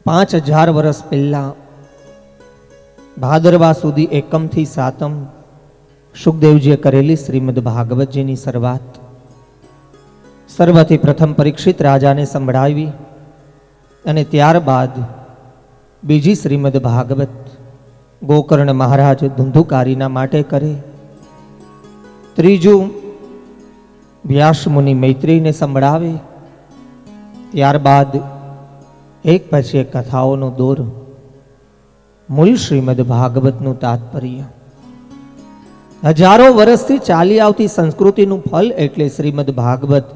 5000 વર્ષ પહેલા ભાદરવા સુધી એકમથી સાતમ સુખદેવજીએ કરેલી શ્રીમદ ભાગવતજીની શરૂઆત સર્વથી પ્રથમ પરીક્ષિત રાજાને સંભળાવી અને ત્યારબાદ બીજી શ્રીમદ ભાગવત ગોકર્ણ મહારાજ ધુંધુકારીના માટે કરે. ત્રીજું વ્યાસ મુનિ મૈત્રીને સંભળાવે. ત્યારબાદ એક પછી એક કથાઓનો દોર. મૂળ શ્રીમદ ભાગવતનું તાત્પર્ય હજારો વર્ષથી ચાલી આવતી સંસ્કૃતિનું ફલ એટલે શ્રીમદ ભાગવત.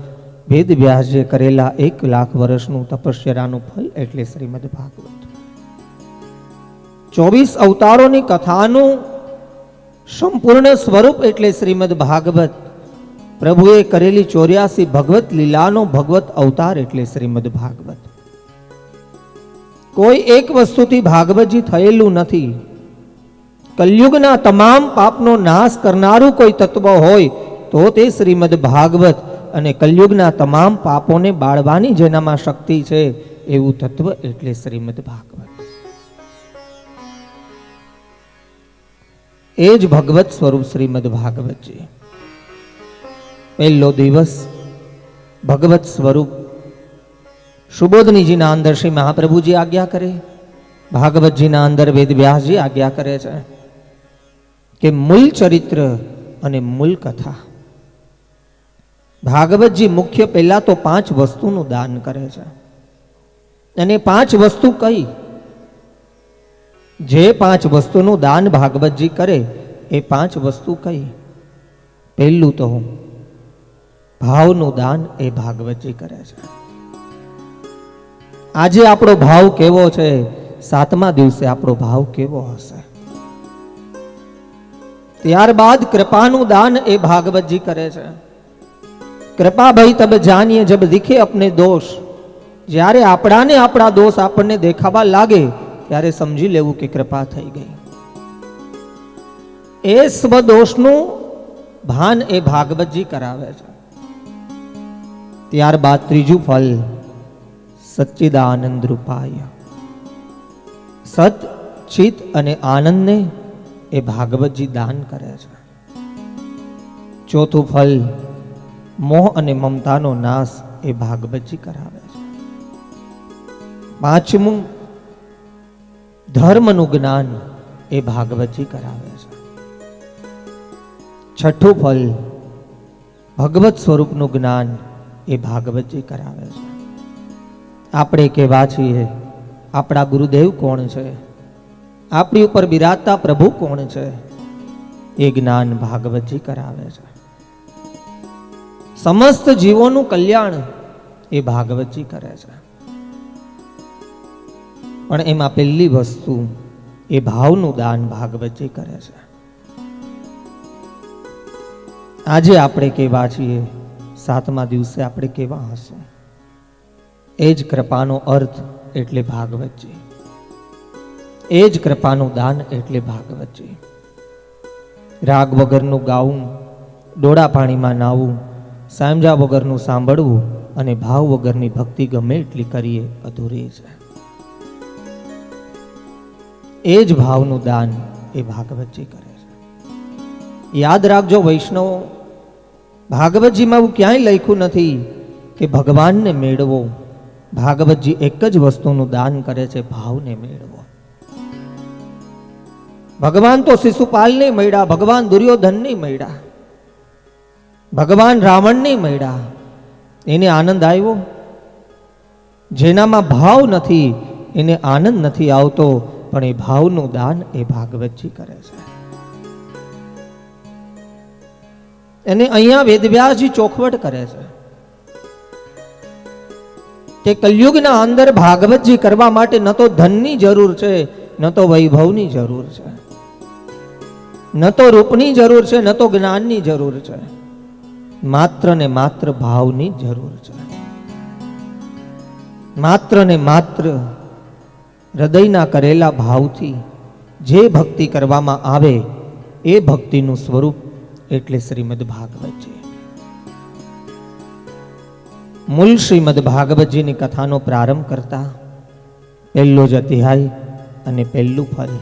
વેદ વ્યાસજીએ કરેલા 1 લાખ વર્ષનું તપસ્યાનું ફલ એટલે શ્રીમદ ભાગવત. 24 અવતારોની કથાનું સંપૂર્ણ સ્વરૂપ એટલે શ્રીમદ ભાગવત. પ્રભુએ કરેલી 84 ભગવત લીલાનો ભગવત અવતાર એટલે શ્રીમદ ભાગવત. કોઈ એક વસ્તુથી ભાગવતજી થયેલું નથી. કલયુગના તમામ પાપનો નાશ કરનારું કોઈ તત્વ હોય તો તે શ્રીમદ ભાગવત, અને કલયુગના તમામ પાપોને બાળવાની જેનામાં શક્તિ છે એવું તત્વ એટલે શ્રીમદ ભાગવત. એ જ ભગવત સ્વરૂપ શ્રીમદ ભાગવતજી. પહેલો દિવસ ભગવત સ્વરૂપ સુબોધનીજીના અંદર શ્રી મહાપ્રભુજી આજ્ઞા કરે, ભાગવતજીના અંદર વેદ વ્યાસજી આજ્ઞા કરે છે કે મૂળ ચરિત્ર અને મૂળ કથા. ભાગવતજી મુખ્ય પહેલા તો 5 વસ્તુનું દાન કરે છે. અને 5 વસ્તુ કઈ? જે 5 વસ્તુનું દાન ભાગવતજી કરે એ 5 વસ્તુ કઈ? પહેલું તો ભાવનું દાન એ ભાગવતજી કરે છે. આજે આપણો ભાવ કેવો છે? 7મા દિવસે આપણો ભાવ કેવો હશે? ત્યારબાદ કૃપાનું દાન એ ભાગવતજી કરે છે. કૃપા ભાઈ તબ જાણીએ જબ દિખે અપને દોષ. જ્યારે આપણાને આપણા દોષ આપણને દેખાવા લાગે ત્યારે સમજી લેવું કે કૃપા થઈ ગઈ. એ સ્વદોષનું ભાન એ ભાગવતજી કરાવે છે. ત્યારબાદ ત્રીજું ફલ સચ્ચિદાનંદ રૂપાય. સત, ચિત અને આનંદને એ ભાગવતજી દાન કરે છે. ચોથું ફલ મોહ અને મમતાનો નાશ એ ભાગવતજી કરાવે છે. પાંચમું ધર્મનું જ્ઞાન એ ભાગવતજી કરાવે છે. છઠ્ઠું ફલ ભગવત સ્વરૂપનું જ્ઞાન એ ભાગવતજી કરાવે છે. આપણે કેવા છીએ, આપણા ગુરુદેવ કોણ છે, આપણી ઉપર બિરાજતા પ્રભુ કોણ છે, એ જ્ઞાન ભાગવતજી કરાવે છે. સમસ્ત જીવોનું કલ્યાણ એ ભાગવતજી કરે છે. પણ એમાં પહેલી વસ્તુ એ ભાવનું દાન ભાગવતજી કરે છે. આજે આપણે કેવા છીએ, 7મા દિવસે આપણે કેવા હશું? એ જ કૃપાનો અર્થ એટલે ભાગવતજી. એ જ કૃપાનું દાન એટલે ભાગવતજી. રાગ વગરનું ગાવું, ડોળા પાણીમાં નાવું, સાંજા વગરનું સાંભળવું અને ભાવ વગરની ભક્તિ ગમે એટલી કરીએ અધૂરી છે. એ જ ભાવનું દાન એ ભાગવતજી કરે છે. યાદ રાખજો વૈષ્ણવો, ભાગવતજીમાં એવું ક્યાંય લખ્યું નથી કે ભગવાનને મેળવો. ભાગવતજી એક જ વસ્તુનું દાન કરે છે, ભાવને મેળવો. ભગવાન તો શિશુપાલને મળ્યા, ભગવાન દુર્યોધનને મળ્યા, ભગવાન રાવણને મળ્યા. એને આનંદ આવ્યો? જેનામાં ભાવ નથી એને આનંદ નથી આવતો. પણ એ ભાવનું દાન એ ભાગવતજી કરે છે. એને અહીંયા વેદવ્યાસજી ચોખવટ કરે છે કે કલયુગના અંદર ભાગવતજી કરવા માટે ન તો ધનની જરૂર છે, ન તો વૈભવની જરૂર છે, ન તો રૂપની જરૂર છે, ન તો જ્ઞાનની જરૂર છે. માત્ર ને માત્ર ભાવની જરૂર છે. માત્ર ને માત્ર હૃદયના કરેલા ભાવથી જે ભક્તિ કરવામાં આવે એ ભક્તિનું સ્વરૂપ એટલે શ્રીમદ ભાગવતજી. મૂળ શ્રીમદ ભાગવતજીની કથાનો પ્રારંભ કરતા પહેલો જ અધ્યાય અને પહેલું ફળ.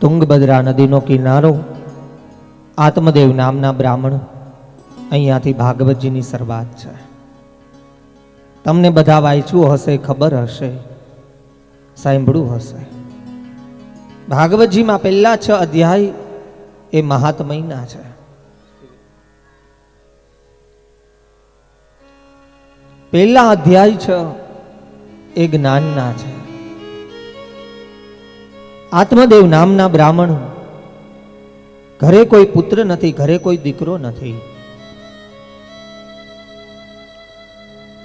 તુંગભદ્રા નદીનો કિનારો, આત્મદેવ નામના બ્રાહ્મણ. અહીંયાથી ભાગવતજીની શરૂઆત છે. તમને બધા વાંચ્યું હશે, ખબર હશે, સાંભળ્યું હશે. ભાગવતજીમાં પહેલા 6 અધ્યાય એ મહાત્મયના છે. પહેલા અધ્યાય છે એ જ્ઞાનના છે. આત્મદેવ નામના બ્રાહ્મણ, ઘરે કોઈ પુત્ર નથી, ઘરે કોઈ દીકરો નથી.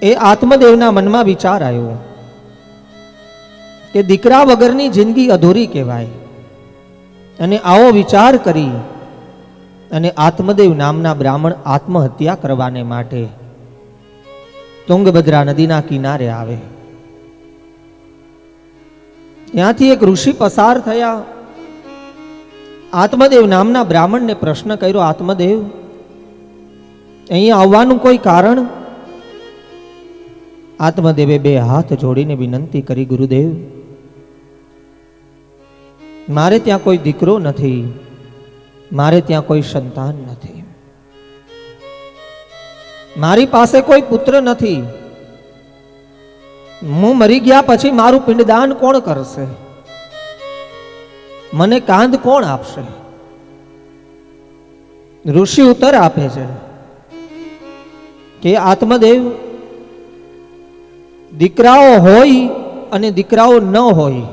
એ આત્મદેવના મનમાં વિચાર આવ્યો કે દીકરા વગરની જિંદગી અધૂરી કહેવાય. અને આવો વિચાર કરી અને આત્મદેવ નામના બ્રાહ્મણ આત્મહત્યા કરવાને માટે તુંગભદ્રા નદીના કિનારે આવે. ત્યાંથી એક ઋષિ પસાર થયા. આત્મદેવ નામના બ્રાહ્મણને પ્રશ્ન કર્યો, આત્મદેવ, અહીંયા આવવાનું કોઈ કારણ? આત્મદેવે 2 હાથ જોડીને વિનંતી કરી, ગુરુદેવ, મારે ત્યાં કોઈ દીકરો નથી, મારે ત્યાં કોઈ સંતાન નથી, મારી પાસે કોઈ પુત્ર નથી. હું મરી ગયા પછી મારું પિંડદાન કોણ કરશે? મને કાંદ કોણ આપશે? ઋષિ ઉત્તર આપે છે કે આત્મદેવ, દીકરાઓ હોય અને દીકરાઓ ન હોય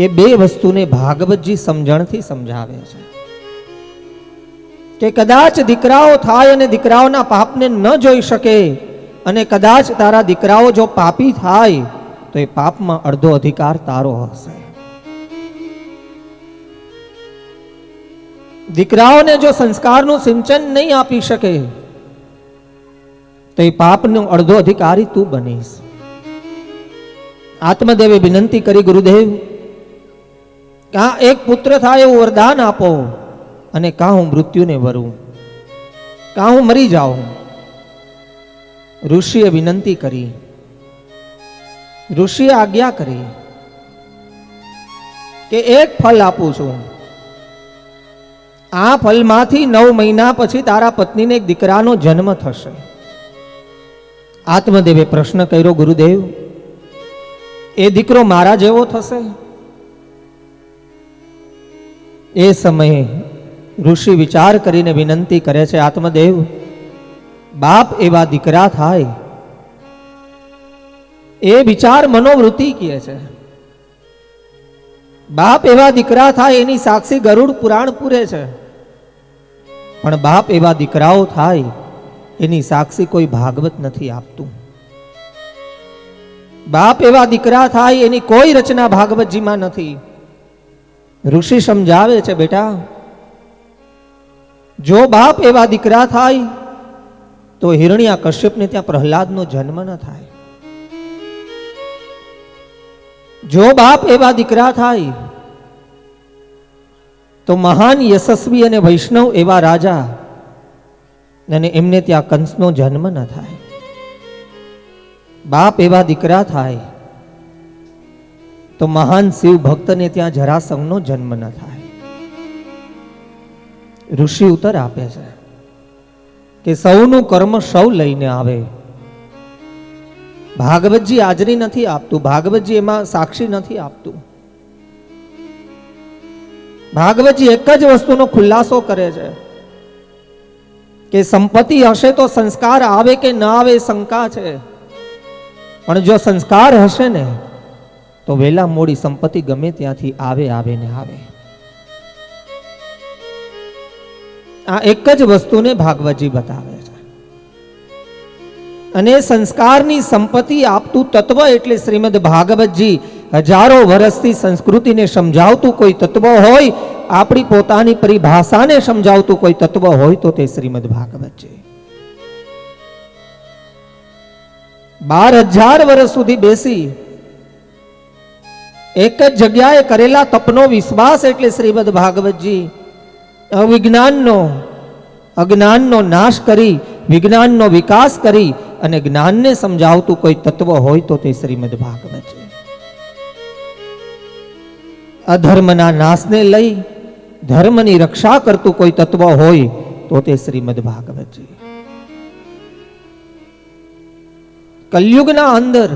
એ 2 વસ્તુને ભાગવતજી સમજણથી સમજાવે છે કે કદાચ દીકરાઓ થાય અને દીકરાઓના પાપને ન જોઈ શકે, અને કદાચ તારા દીકરાઓ જો પાપી થાય તો એ પાપમાં અડધો અધિકાર તારો હશે. દીકરાઓને જો સંસ્કારનું સિંચન નહીં આપી શકે તો એ પાપનો અડધો અધિકારી તું બનીશ. આત્મદેવે વિનંતી કરી, ગુરુદેવ, કાં એક પુત્ર થાય એવું વરદાન આપો, અને કાં હું મૃત્યુને વરું, કાં હું મરી જાઉં. ઋષિએ વિનંતી કરી, ઋષિએ આજ્ઞા કરી કે એક ફળ આપું છું. આ ફળમાંથી 9 મહિના પછી તારા પત્નીને એક દીકરાનો જન્મ થશે. આત્મદેવે પ્રશ્ન કર્યો, ગુરુદેવ, એ દીકરો મારા જેવો થશે? એ સમયે ઋષિ વિચાર કરીને વિનંતી કરે છે, આત્મદેવ, બાપ એવા દીકરા થાય એ વિચાર મનોવૃત્તિ કહે છે. બાપ એવા દીકરા થાય એની સાક્ષી ગરુડ પુરાણ પૂરે છે. પણ બાપ એવા દીકરાઓ થાય એની સાક્ષી કોઈ ભાગવત નથી આપતું. બાપ એવા દીકરા થાય એની કોઈ રચના ભાગવતજીમાં નથી. ઋષિ સમજાવે છે, બેટા, જો બાપ એવા દીકરા થાય તો હિરણ્યા કશ્યપને ત્યાં પ્રહલાદનો જન્મ ન થાય. જો બાપ એવા દીકરા થાય તો મહાન યશસ્વી અને વૈષ્ણવ એવા રાજા અને એમને ત્યાં કંસનો જન્મ ન થાય. બાપ એવા દીકરા થાય તો મહાન શિવ ભક્તને ત્યાં જરાસંઘનો જન્મ ન થાય. ઋષિ ઉત્તર આપે છે કે સૌનું કર્મ સૌ લઈને આવે. ભાગવતજી હાજરી નથી આપતું, ભાગવતજી એમાં સાક્ષી નથી આપતું. ભાગવતજી એક જ વસ્તુનો ખુલાસો કરે છે કે સંપત્તિ હશે તો સંસ્કાર આવે કે ન આવે શંકા છે, પણ જો સંસ્કાર હશે ને તો વેલા મોડી સંપત્તિ ગમે ત્યાંથી આવે ને આવે. આ એક જ વસ્તુને ભાગવતજી બતાવે છે. અને સંસ્કારની સંપત્તિ આપતું તત્વ એટલે શ્રીમદ ભાગવતજી હજારો વર્ષથી સંસ્કૃતિને સમજાવતું કોઈ તત્વ હોય, આપણી પોતાની પરિભાષાને સમજાવતું કોઈ તત્વ હોય તો તે શ્રીમદ ભાગવત છે. 12,000 વર્ષ સુધી બેસી એક જ જગ્યાએ કરેલા તપનો વિશ્વાસ એટલે શ્રીમદ ભાગવતજી અજ્ઞાનનો નાશ કરી વિજ્ઞાનનો વિકાસ કરી અને જ્ઞાનને સમજાવતું કોઈ તત્વ હોય તો તે શ્રીમદ ભાગવત છે. અધર્મના નાશને લઈ ધર્મની રક્ષા કરતું કોઈ તત્વ હોય તો તે શ્રીમદ ભાગવતજી. કલયુગના અંદર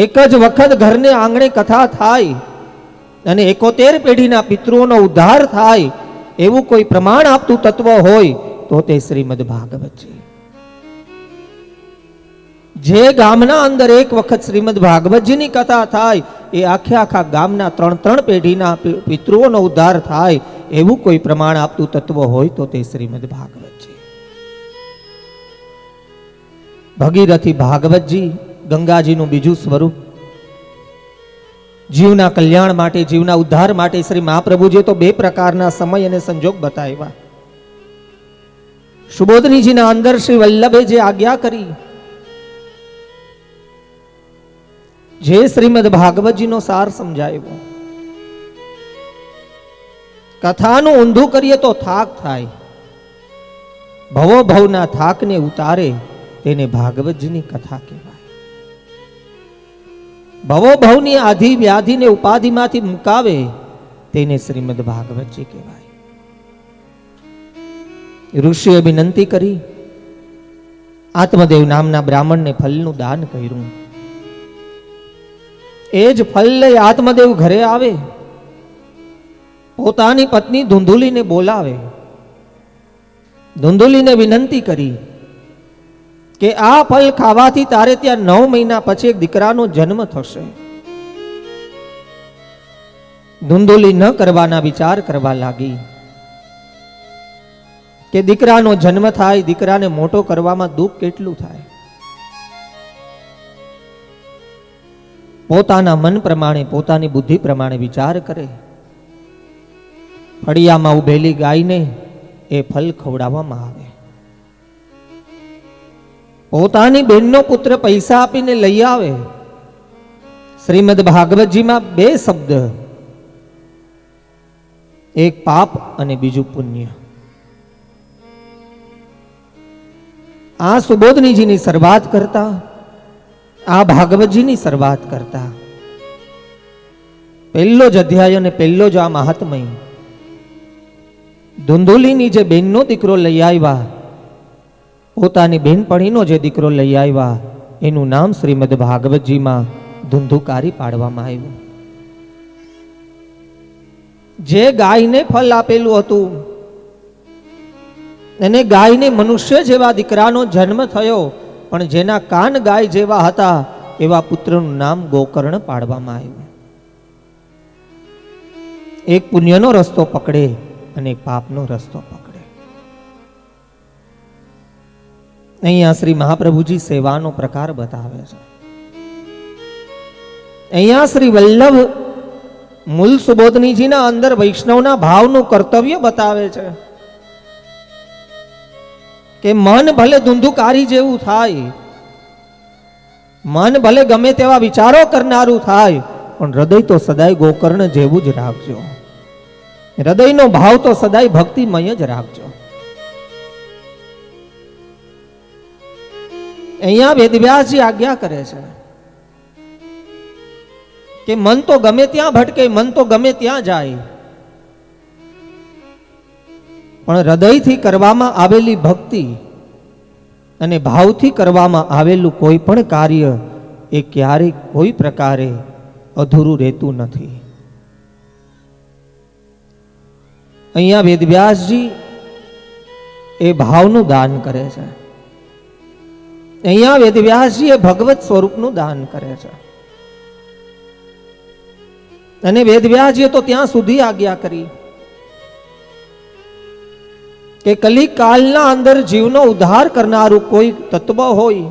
એક જ વખત ઘરને આંગણે કથા થાય અને 71 પેઢીના પિતૃઓનો ઉદ્ધાર થાય એવું કોઈ પ્રમાણ આપતું તત્વ હોય તો તે શ્રીમદ ભાગવતજી. જે ગામના અંદર એક વખત શ્રીમદ ભાગવતજીની કથા થાય એ આખા ગામના 3 પેઢીના પિતૃઓનો ઉદ્ધાર થાય એવું કોઈ પ્રમાણ આપતું તત્વ હોય તો તે શ્રીમદ ભાગવતજી. ભગીરથી ભાગવતજી ગંગાજીનું બીજું સ્વરૂપ. જીવના કલ્યાણ માટે, જીવના ઉદ્ધાર માટે શ્રી મહાપ્રભુજીએ તો 2 પ્રકારના સમય અને સંજોગ બતાવ્યા. સુબોધનીજીના અંદર શ્રી વલ્લભે જે આજ્ઞા કરી, જે શ્રીમદ ભાગવતજીનો સાર સમજાવ્યો. કથાનું ઊંધું કરીએ તો થાક થાય, ભવો ભવના થાકને ઉતારે તેને ભાગવતજીની કથા કહેવાય. ભવો ભવની આધિ વ્યાધિને ઉપાધિમાંથી મુકાવે તેને શ્રીમદ ભાગવતજી કહેવાય. ઋષિએ વિનંતી કરી, આત્મદેવ નામના બ્રાહ્મણને ફલનું દાન કર્યું. એ જ ફલ લઈ આત્મદેવ ઘરે આવે, પોતાની પત્ની ધુંધુલીને બોલાવે. ધુંધુલીને વિનંતી કરી કે આ ફલ ખાવાથી તારે ત્યાં 9 મહિના પછી એક દીકરાનો જન્મ થશે. ધુંધુલી ન કરવાના વિચાર કરવા લાગી કે દીકરાનો જન્મ થાય, દીકરાને મોટો કરવામાં દુઃખ કેટલું થાય. પોતાના મન પ્રમાણે, પોતાની બુદ્ધિ પ્રમાણે વિચાર કરે. ફળિયામાં ઉભેલી ગાયને એ ફલ ખવડાવવામાં આવે. પોતાની બેનનો પુત્ર પૈસા આપીને લઈ આવે. શ્રીમદ ભાગવતજીમાં 2 શબ્દ, એક પાપ અને બીજું પુણ્ય. આ સુબોધનીજીની શરૂઆત કરતા, આ ભાગવતજીની શરૂઆત કરતા પહેલો જ અધ્યાય અને પહેલો જ આ મહાત્મય ધુંધુલીની જે બેનનો દીકરો લઈ આવ્યા, પોતાની બેનપણીનો જે દીકરો લઈ આવ્યા, એનું નામ શ્રીમદ ભાગવતજીમાં ધુંધુકારી પાડવામાં આવ્યું. જે ગાયને ફલ આપેલું હતું અને ગાયને મનુષ્ય જેવા દીકરાનો જન્મ થયો, પણ જેના કાન ગાય જેવા હતા એવા પુત્રનું નામ ગોકર્ણ પાડવામાં આવ્યું. એક પુણ્યનો રસ્તો પકડે અને એક પાપનો રસ્તો પકડે. અહીંયા શ્રી મહાપ્રભુજી સેવાનો પ્રકાર બતાવે છે. અહીંયા શ્રી વલ્લભ મૂલ સુબોધનીજીના અંદર વૈષ્ણવના ભાવનું કર્તવ્ય બતાવે છે કે મન ભલે ધુંધુકારી જેવું થાય, મન ભલે ગમે તેવા વિચારો કરનારું થાય, પણ હૃદય તો સદાય ગોકર્ણ જેવું જ રાખજો. હૃદયનો ભાવ તો સદાય ભક્તિમય જ રાખજો. અહીંયા વેદવ્યાસજી આજ્ઞા કરે છે કે મન તો ગમે ત્યાં ભટકે, મન તો ગમે ત્યાં જાય, પણ હૃદયથી કરવામાં આવેલી ભક્તિ અને ભાવથી કરવામાં આવેલું કોઈ પણ કાર્ય એ ક્યારેય કોઈ પ્રકારે અધૂરું રહેતું નથી. અહીંયા વેદવ્યાસજી એ ભાવનું દાન કરે છે. અહીંયા વેદવ્યાસજી એ ભગવત સ્વરૂપનું દાન કરે છે. અને વેદવ્યાસજીએ તો ત્યાં સુધી આજ્ઞા કરી કે કલી કાલના અંદર જીવનો ઉદ્ધાર કરનારું કોઈ તત્વ હોય,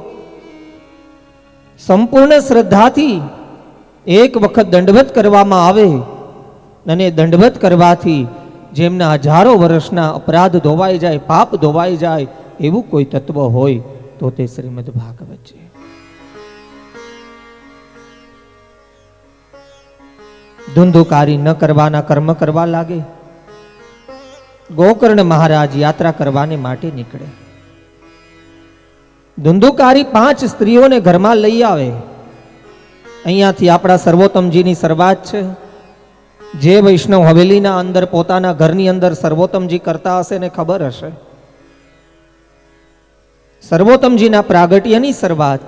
સંપૂર્ણ શ્રદ્ધાથી એક વખત દંડવત કરવામાં આવે અને દંડવત કરવાથી જેમના હજારો વર્ષના અપરાધ ધોવાઈ જાય, પાપ ધોવાઈ જાય, એવું કોઈ તત્વ હોય તો તે શ્રીમદ ભાગવત છે. ધુંધુકારી ન કરવાના કર્મ કરવા લાગે. ગોકર્ણ મહારાજ યાત્રા કરવાને માટે નીકળે. ધુંધુકારી 5 સ્ત્રીઓને ઘરમાં લઈ આવે. અહીંયાથી આપણા સર્વોત્તમજીની શરૂઆત છે. જે વૈષ્ણવ હવેલીના અંદર પોતાના ઘરની અંદર સર્વોત્તમજી કરતા હશે ને ખબર હશે, સર્વોત્તમજીના પ્રાગટ્યની શરૂઆત,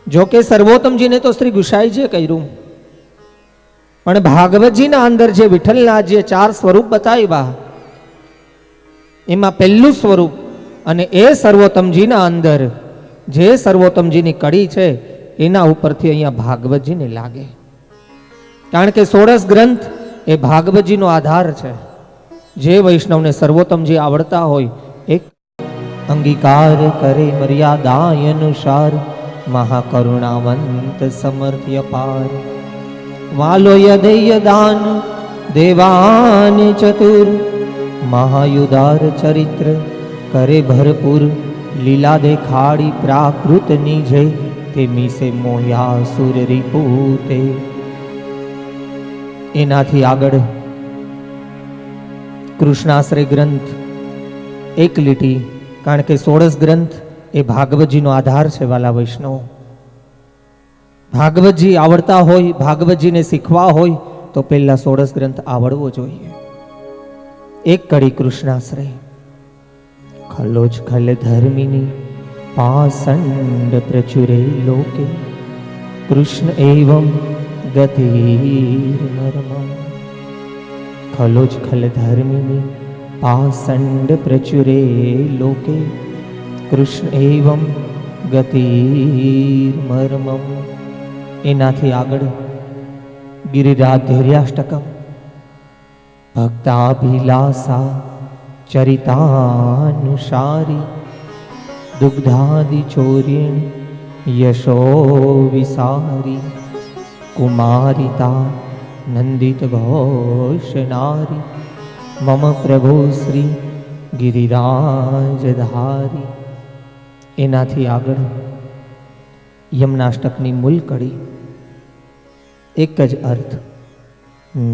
જો કે સર્વોત્તમજીને તો શ્રી ગુસાઈજીએ કર્યું, પણ ભાગવતજીના અંદર જે વિઠ્ઠલના જે 4 સ્વરૂપ બતાવ્યા એમાં પહેલું સ્વરૂપ અને એ સર્વોત્તમજીના અંદર જે સર્વોત્તમજીની કડી છે એના ઉપરથી અહીંયા ભાગવતજીને લાગે, કારણ કે 16 ગ્રંથ એ ભાગવતજીનો આધાર છે. જે વૈષ્ણવને સર્વોત્તમજી આવડતા હોય એક અંગીકાર કરે મર્યાદા અનુસાર, મહાકરુણાવંત સમર્થ્ય પાર, વાલો યદય દાન દેવાન ચતુર, મહાયુદાર ચરિત્ર કરે ભરપૂર, લીલા દેખાડી પ્રાકૃતની જય, તે મીસે મોહ્યા સુર રીપૂતે. એનાથી આગળ કૃષ્ણાશ્રય ગ્રંથ એક લીટી, કારણ કે 16 ગ્રંથ એ ભાગવતજીનો આધાર છે. વાલા વૈષ્ણવ, ભાગવતજી આવડતા હોય, ભાગવતજીને શીખવા હોય તો પહેલા 16 ગ્રંથ આવડવો જોઈએ. એક કડી કૃષ્ણાશ્રય. ખલોજ ખલ ધર્મિની પાસંડ પ્રચુરે લોકે, કૃષ્ણ એવં ગતિર્મર્મમ. ખલોજ ખલ ધર્મિની પાસંડ પ્રચુરે લોકે, કૃષ્ણ એવં ગતિર્મર્મમ. એનાથી આગળ ગિરિરાધૈર્યાષ્ટકમ, ભક્તાભિલાષા ચરિતાનુસારી, દુગ્ધાદિ ચોર્યણી યશો વિસારી, કુમારિતા નંદિત ઘોષ નારી, મમ પ્રભુ શ્રી ગિરિરાજધારી. એનાથી આગળ યમનાષ્ટકની મૂલ કડી, એક જ અર્થ,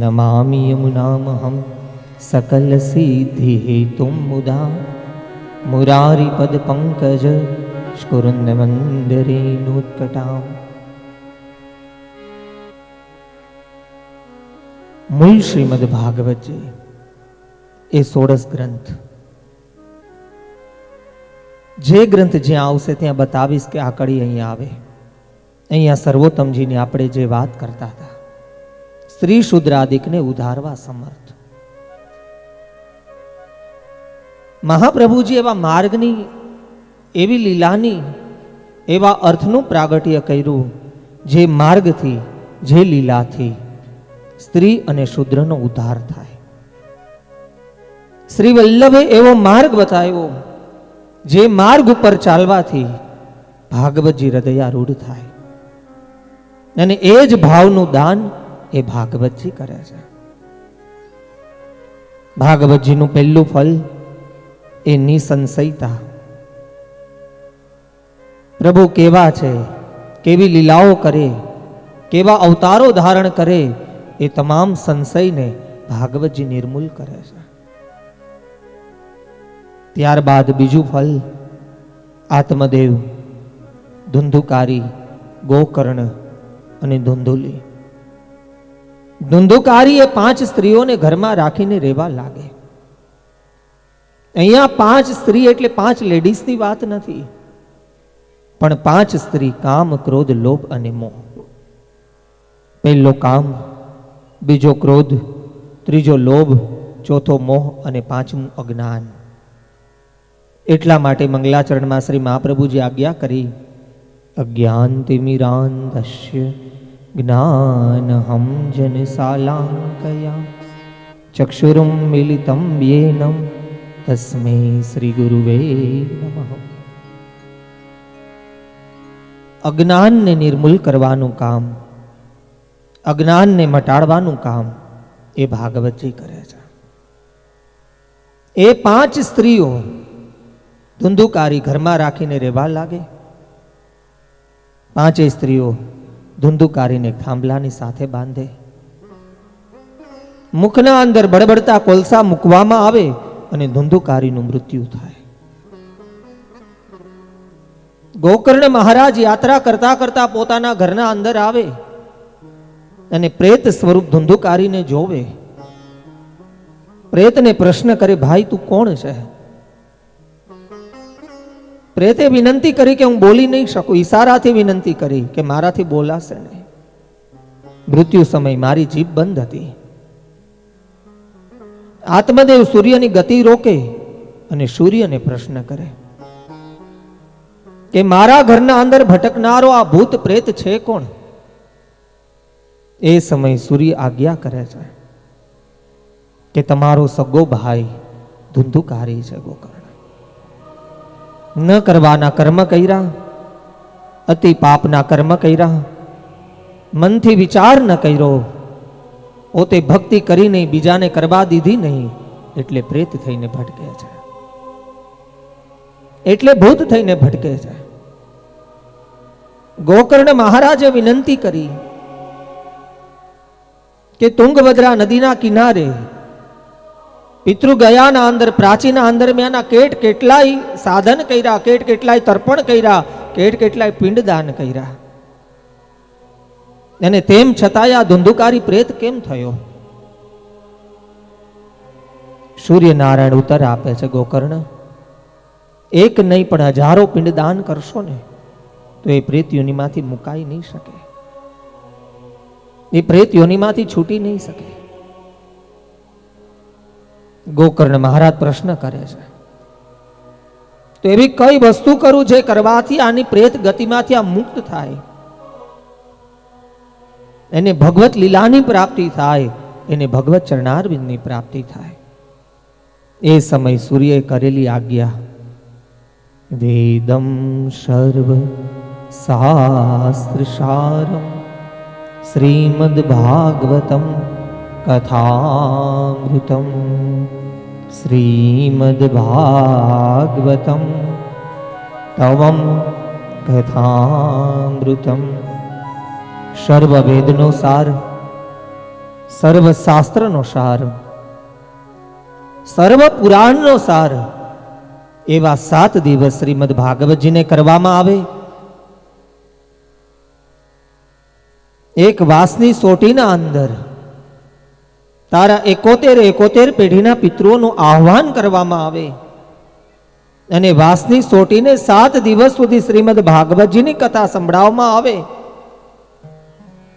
નમામિ યમુનામહં સકલ સિદ્ધિ હેતુમ મુદા, મુરારી પદ પંકજ સ્કુરુન્દ મંદરેણોત્કટામ. મૂળ શ્રીમદ ભાગવતજી એ 16 ગ્રંથ, જે ગ્રંથ જ્યાં આવશે ત્યાં બતાવીશ કે આ કડી અહીંયા આવે. અહીંયા સર્વોત્તમજીની આપણે જે વાત કરતા હતા, સ્ત્રી શુદ્રાદિકને ઉધારવા સમર્થ મહાપ્રભુજી એવા માર્ગની, એવી લીલાની, એવા અર્થનું પ્રાગટ્ય કર્યું જે માર્ગથી, જે લીલાથી સ્ત્રી અને શુદ્રનો ઉદ્ધાર થાય. શ્રી વલ્લભે એવો માર્ગ બતાવ્યો જે માર્ગ ઉપર ચાલવાથી ભાગવતજી હૃદયારૂઢ થાય, અને એ જ ભાવનું દાન એ ભાગવતજી કરે છે. ભાગવતજીનું પહેલું ફલ એ નિસંશયતા. પ્રભુ કેવા છે, કેવી લીલાઓ કરે, કેવા અવતારો ધારણ કરે, એ તમામ સંશયને ભાગવતજી નિર્મૂલ કરે છે. ત્યારબાદ બીજું ફલ આત્મદેવ, ધુંધુકારી, ગોકર્ણ અને ધુંધુલી. ધુંધુકારી એ 5 સ્ત્રીઓને ઘરમાં રાખીને રહેવા લાગે. અહીંયા 5 સ્ત્રી એટલે 5 લેડીઝની વાત નથી, પણ 5 સ્ત્રી કામ, ક્રોધ, લોભ અને મોહ. પહેલો કામ, બીજો ક્રોધ, ત્રીજો લોભ, ચોથો મોહ અને પાંચમું અજ્ઞાન. એટલા માટે મંગલાચરણમાં શ્રી મહાપ્રભુજી આજ્ઞા કરી, અજ્ઞાનતિમિરાંધસ્ય જ્ઞાનહં જનશાલાંકયા, ચક્ષુરુમ મિલિતમ યેનમ તસ્મૈ શ્રી ગુરુવે નમઃ. અજ્ઞાનને નિર્મૂલ કરવાનું કામ, અજ્ઞાનને મટાડવાનું કામ એ ભાગવતજી કરે છે. એ 5 સ્ત્રીઓ ધુંધુકારી ઘરમાં રાખીને રહેવા લાગે. 5 સ્ત્રીઓ ધુંધુકારીને થાંભલાની સાથે બાંધે. મુખના અંદર બળબડતા કોલસા મૂકવામાં આવે અને ધુંધુકારીનું મૃત્યુ થાય. ગોકર્ણ મહારાજ યાત્રા કરતા કરતા પોતાના ઘરના અંદર આવે અને પ્રેત સ્વરૂપ ધુંધુકારીને જોવે. પ્રેતને પ્રશ્ન કરે, ભાઈ તું કોણ છે? પ્રેતે વિનંતી કરી કે હું બોલી નહીં શકું. ઈશારાથી વિનંતી કરી કે મારાથી બોલાશે નહીં. મૃત્યુ સમય મારી જીભ બંધ હતી. આત્મદેવ સૂર્યની ગતિ રોકે અને સૂર્યને પ્રશ્ન કરે કે મારા ઘરના અંદર ભટકનારો આ ભૂત પ્રેત છે કોણ? એ સમય સૂર્ય આજ્ઞા કરે છે કે તમારો સગો ભાઈ ધુંધુકારી છે ગોકર્ણ. ન કરવાના કર્મ કર્યા, અતિ પાપના કર્મ કર્યા, મનથી વિચાર ન કર્યો, પોતે ભક્તિ કરી નહીં, બીજાને કરવા દીધી નહીં, એટલે પ્રેત થઈને ભટકે છે, એટલે ભૂત થઈને ભટકે છે. ગોકર્ણ મહારાજે વિનંતી કરી કે તુંગભદ્રા નદીના કિનારે પિતૃ ગયાના અંદર, પ્રાચીના અંદર મેં કેટલાય સાધન કર્યા, કેટલાય તર્પણ કર્યા, કેટલાય પિંડદાન કર્યા, અને તેમ છતાંય આ ધુંધુકારી પ્રેત કેમ થયો? સૂર્યનારાયણ ઉત્તર આપે છે, ગોકર્ણ, એક નહીં પણ હજારો પિંડદાન કરશો ને તો એ પ્રેત યોનિમાંથી મુકાઈ નહીં શકે, એ પ્રેત યોનિમાંથી છૂટી નહીં શકે. ગોકર્ણ મહારાજ પ્રશ્ન કરે છે, તો એવી કઈ વસ્તુ કરું જે કરવાથી આની પ્રેત ગતિમાંથી આ મુક્ત થાય, એને ભગવત લીલાની પ્રાપ્તિ થાય, એને ભગવત ચરણારવિંદની પ્રાપ્તિ થાય? એ સમય સૂર્યએ કરેલી આજ્ઞા, વેદમ સર્વ શાસ્ત્ર સારમ શ્રીમદ ભાગવતમ કથામૃતમ, શ્રીમદ ભાગવતમ તવમ કથામૃતમ. સર્વ વેદનો સાર, સર્વ શાસ્ત્રનો સાર, સર્વ પુરાણનો સાર એવા 7 દિવસ શ્રીમદ ભાગવતજીને કરવામાં આવે. એક વાસની સોટીના અંદર તારા 71 પેઢીના પિતૃઓનું આહ્વાન કરવામાં આવે, અને વાસની સોટીને 7 દિવસ સુધી શ્રીમદ ભાગવતજીની કથા સંભળાવવામાં આવે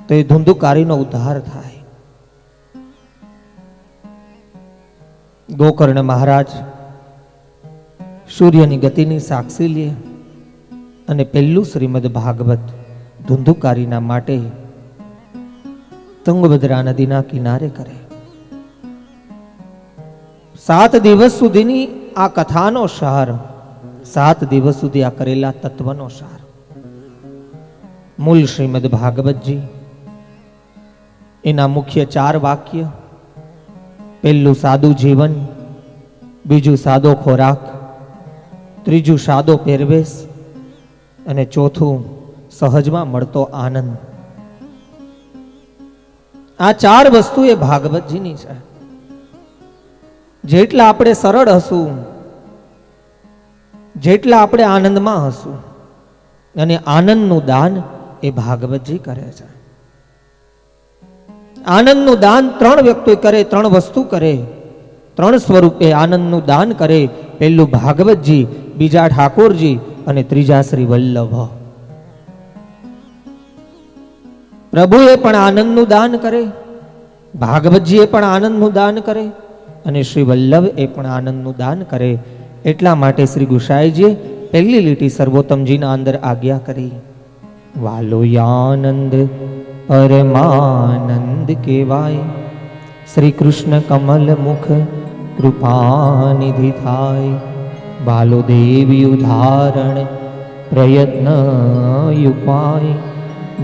તો એ ધુંધુકારીનો ઉદ્ધાર થાય. ગોકર્ણ મહારાજ સૂર્યની ગતિની સાક્ષી લે અને પહેલું શ્રીમદ ભાગવત ધુંધુકારીના માટે તુંગભદ્રા નદીના કિનારે કરે. 7 દિવસ સુધીની આ કથાનો સાર, 7 દિવસ સુધી આ કરેલા તત્વનો સાર. મૂળ શ્રીમદ ભાગવતજી, એના મુખ્ય 4 વાક્ય. પહેલું સાદું જીવન, બીજું સાદો ખોરાક, ત્રીજું સાદો પહેરવેશ, અને ચોથું સહજમાં મળતો આનંદ. આ 4 વસ્તુ એ ભાગવતજીની છે. જેટલા આપણે સરળ હશું, જેટલા આપણે આનંદમાં હશું, અને આનંદનું દાન એ ભાગવતજી કરે છે. આનંદનું દાન 3 વ્યક્તિ કરે, 3 વસ્તુ કરે, 3 સ્વરૂપે આનંદનું દાન કરે. પહેલું ભાગવતજી, બીજા ઠાકોરજી, અને ત્રીજા શ્રી વલ્લભ. પ્રભુએ પણ આનંદનું દાન કરે, ભાગવતજીએ પણ આનંદનું દાન કરે, અને શ્રી વલ્લભ એ પણ આનંદનું દાન કરે. એટલા માટે શ્રી ગુસાઈજીએ પહેલી લીટી સર્વોત્તમજીના અંદર આજ્ઞા કરી, વાલો આનંદ પરમાનંદ કહેવાય, શ્રી કૃષ્ણ કમલ મુખ કૃપાનિધિ થાય, બાલો દેવી ઉદાહરણ પ્રયત્ન ઉપાય,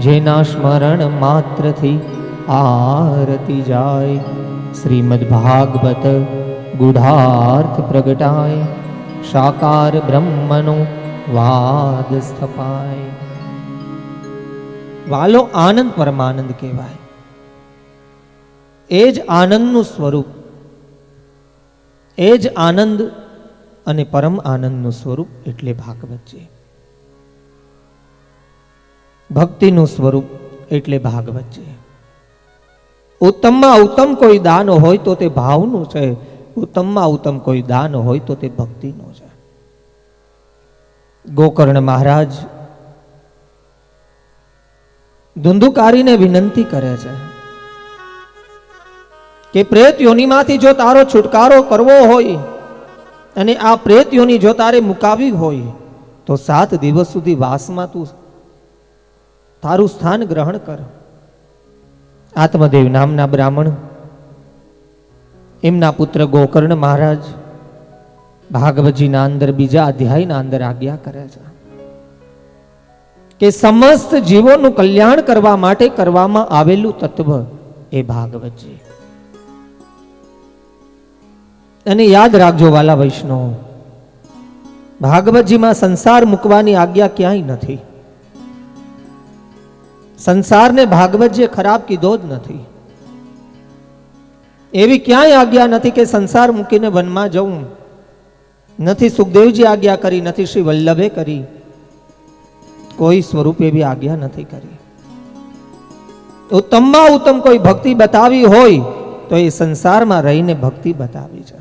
જેના સ્મરણ માત્રથી આરતી જાય, શ્રીમદ ભાગવત ગુઢાર્થ પ્રગટાય, સાકાર બ્રહ્મનો વાદ સ્થપાય. વાલો આનંદ પરમાનંદ કહેવાય. એ જ આનંદનું સ્વરૂપ, એ જ આનંદ અને પરમ આનંદનું સ્વરૂપ એટલે ભાગવતજી. ભક્તિનું સ્વરૂપ એટલે ભાગવતજી. ઉત્તમમાં ઉત્તમ કોઈ દાન હોય તો તે ભાવનું છે, ઉત્તમમાં ઉત્તમ કોઈ દાન હોય તો તે ભક્તિનું છે. ગોકર્ણ મહારાજ ધુંધુકારીને વિનંતી કરે છે કે પ્રેત યોનિમાંથી જો તારો છુટકારો કરવો હોય અને આ પ્રેત યોની જો તારે મુકાવી હોય તો 7 દિવસ સુધી વાસમાં તું તારું સ્થાન ગ્રહણ કર. આત્મદેવ નામના બ્રાહ્મણ એમના પુત્ર ગોકર્ણ મહારાજ ભાગવતજીના અંદર બીજા અધ્યાયના અંદર આજ્ઞા કરે છે કે સમસ્ત જીવોનું કલ્યાણ કરવા માટે કરવામાં આવેલું તત્વ એ ભાગવતજી. અને યાદ રાખજો વાલા વૈષ્ણવ, ભાગવતજીમાં સંસાર મૂકવાની આજ્ઞા ક્યાંય નથી. સંસારને ભાગવતજીએ ખરાબ કીધો જ નથી. એવી ક્યાંય આજ્ઞા નથી કે સંસાર મૂકીને વનમાં જવું. નથી સુખદેવજી આજ્ઞા કરી, નથી શ્રી વલ્લભે કરી, કોઈ સ્વરૂપ એવી આજ્ઞા નથી કરી. ઉત્તમમાં ઉત્તમ કોઈ ભક્તિ બતાવી હોય તો એ સંસારમાં રહીને ભક્તિ બતાવી છે.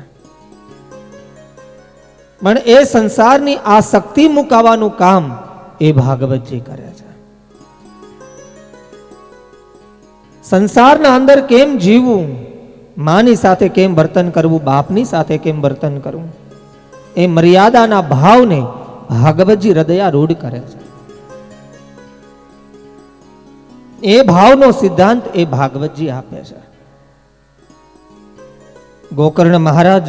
પણ એ સંસારની આસક્તિ મુકાવાનું કામ એ ભાગવતજી કરે છે. સંસારના અંદર કેમ જીવવું, માની સાથે કેમ વર્તન કરવું, બાપની સાથે કેમ વર્તન કરવું, એ મર્યાદાના ભાવને ભાગવતજી હૃદયારૂઢ કરે છે. એ ભાવનો સિદ્ધાંત એ ભાગવતજી આપે છે. ગોકર્ણ મહારાજ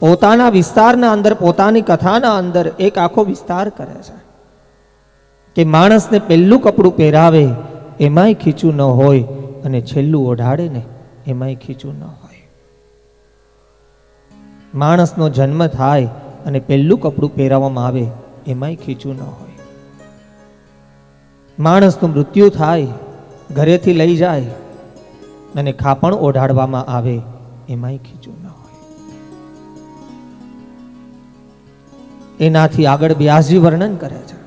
પોતાના વિસ્તારના અંદર, પોતાની કથાના અંદર એક આખો વિસ્તાર કરે છે કે માણસને પહેલું કપડું પહેરાવે એમાંય ખીચું ન હોય અને છેલ્લું ઓઢાડે ને એમાંય ખીચું ન હોય. માણસનો જન્મ થાય અને પહેલું કપડું પહેરાવવામાં આવે એમાંય ખીચું ન હોય. માણસનું મૃત્યુ થાય, ઘરેથી લઈ જાય અને ખાપણ ઓઢાડવામાં આવે એમાંય ખીચું ન હોય. એનાથી આગળ વ્યાસજી વર્ણન કરે છે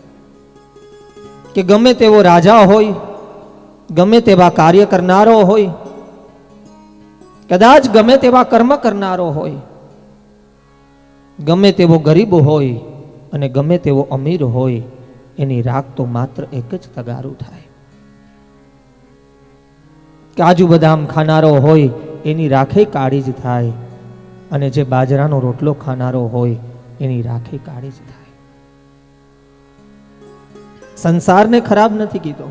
કે ગમે તેવો રાજા હોય, ગમે તેવા કાર્ય કરનારો હોય, કદાચ ગમે તેવા કર્મ કરનારો હોય, ગમે તેવો ગરીબ હોય અને ગમે તેવો અમીર હોય, એની રાખ તો માત્ર એક જ તગારું થાય. કાજુ બદામ ખાનારો હોય એની રાખે કાળી જ થાય અને જે બાજરાનો રોટલો ખાનારો હોય એની રાખે કાળી જ થાય. સંસારને ખરાબ નથી કીધો,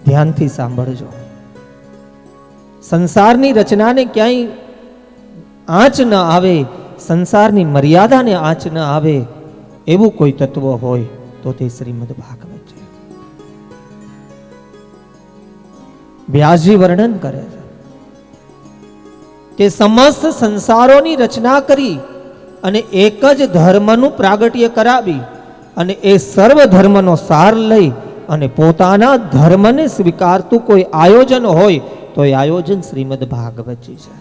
ધ્યાનથી સાંભળજો. સંસારની રચનાને ક્યાંય આંચ ન આવે, સંસારની મર્યાદાને આંચ ન આવે એવું કોઈ તત્વ હોય તો તે શ્રીમદ ભાગવત છે. વ્યાસજી વર્ણન કરે છે કે સમસ્ત સંસારોની રચના કરી અને એક જ ધર્મનું પ્રાગટ્ય કરાવી અને એ સર્વ ધર્મનો સાર લઈ અને પોતાના ધર્મને સ્વીકારતું કોઈ આયોજન હોય તો એ આયોજન શ્રીમદ ભાગવતજી છે.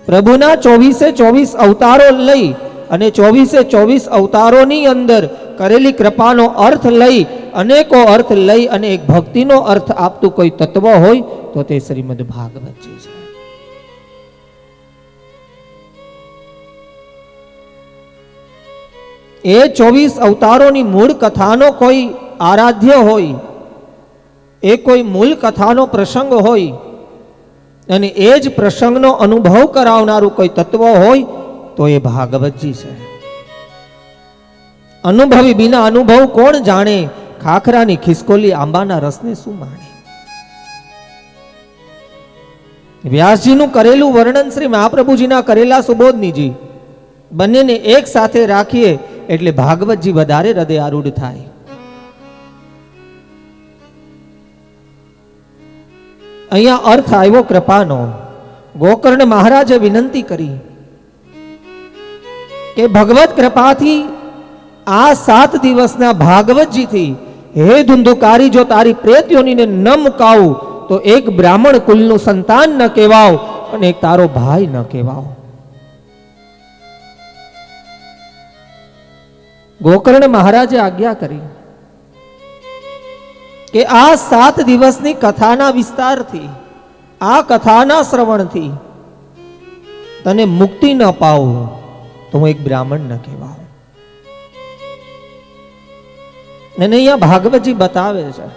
પ્રભુના 24 અવતારો લઈ અને 24 અવતારોની અંદર કરેલી કૃપાનો અર્થ લઈ, અનેકો અર્થ લઈ અને એક ભક્તિનો અર્થ આપતું કોઈ તત્વ હોય તો તે શ્રીમદ ભાગવતજી છે. એ 24 અવતારોની મૂળ કથાનો કોઈ આરાધ્ય હોય, એ કોઈ મૂળ કથાનો પ્રસંગ હોય અને એ જ પ્રસંગનો અનુભવ કરાવનારું કોઈ તત્વ હોય તો એ ભાગવતજી છે. અનુભવી બિના અનુભવ કોણ જાણે, ખાખરાની ખિસકોલી આંબાના રસને શું માણે. વ્યાસજીનું કરેલું વર્ણન શ્રી મહાપ્રભુજીના કરેલા સુબોધનીજી બંનેને એક સાથે રાખીએ એટલે ભાગવતજી વધારે હૃદયારૂઢ થાય. અહીંયા અર્થ આવ્યો કૃપાનો. ગોકર્ણ મહારાજે વિનંતી કરી કે ભગવત કૃપાથી આ 7 દિવસના ભાગવતજીથી હે ધુંધુકારી, જો તારી પ્રેત્યોનીને ન મુકાવું તો એક બ્રાહ્મણ કુલનું સંતાન ન કહેવાવ અને એક તારો ભાઈ ન કહેવાવ. ગોકર્ણ મહારાજે આજ્ઞા કરી કે આ 7 દિવસની કથાના વિસ્તારથી, આ કથાના શ્રવણથી તને મુક્તિ ન પાવું તો હું એક બ્રાહ્મણ ન કહેવાઉં. અને અહીંયા ભાગવતજી બતાવે છે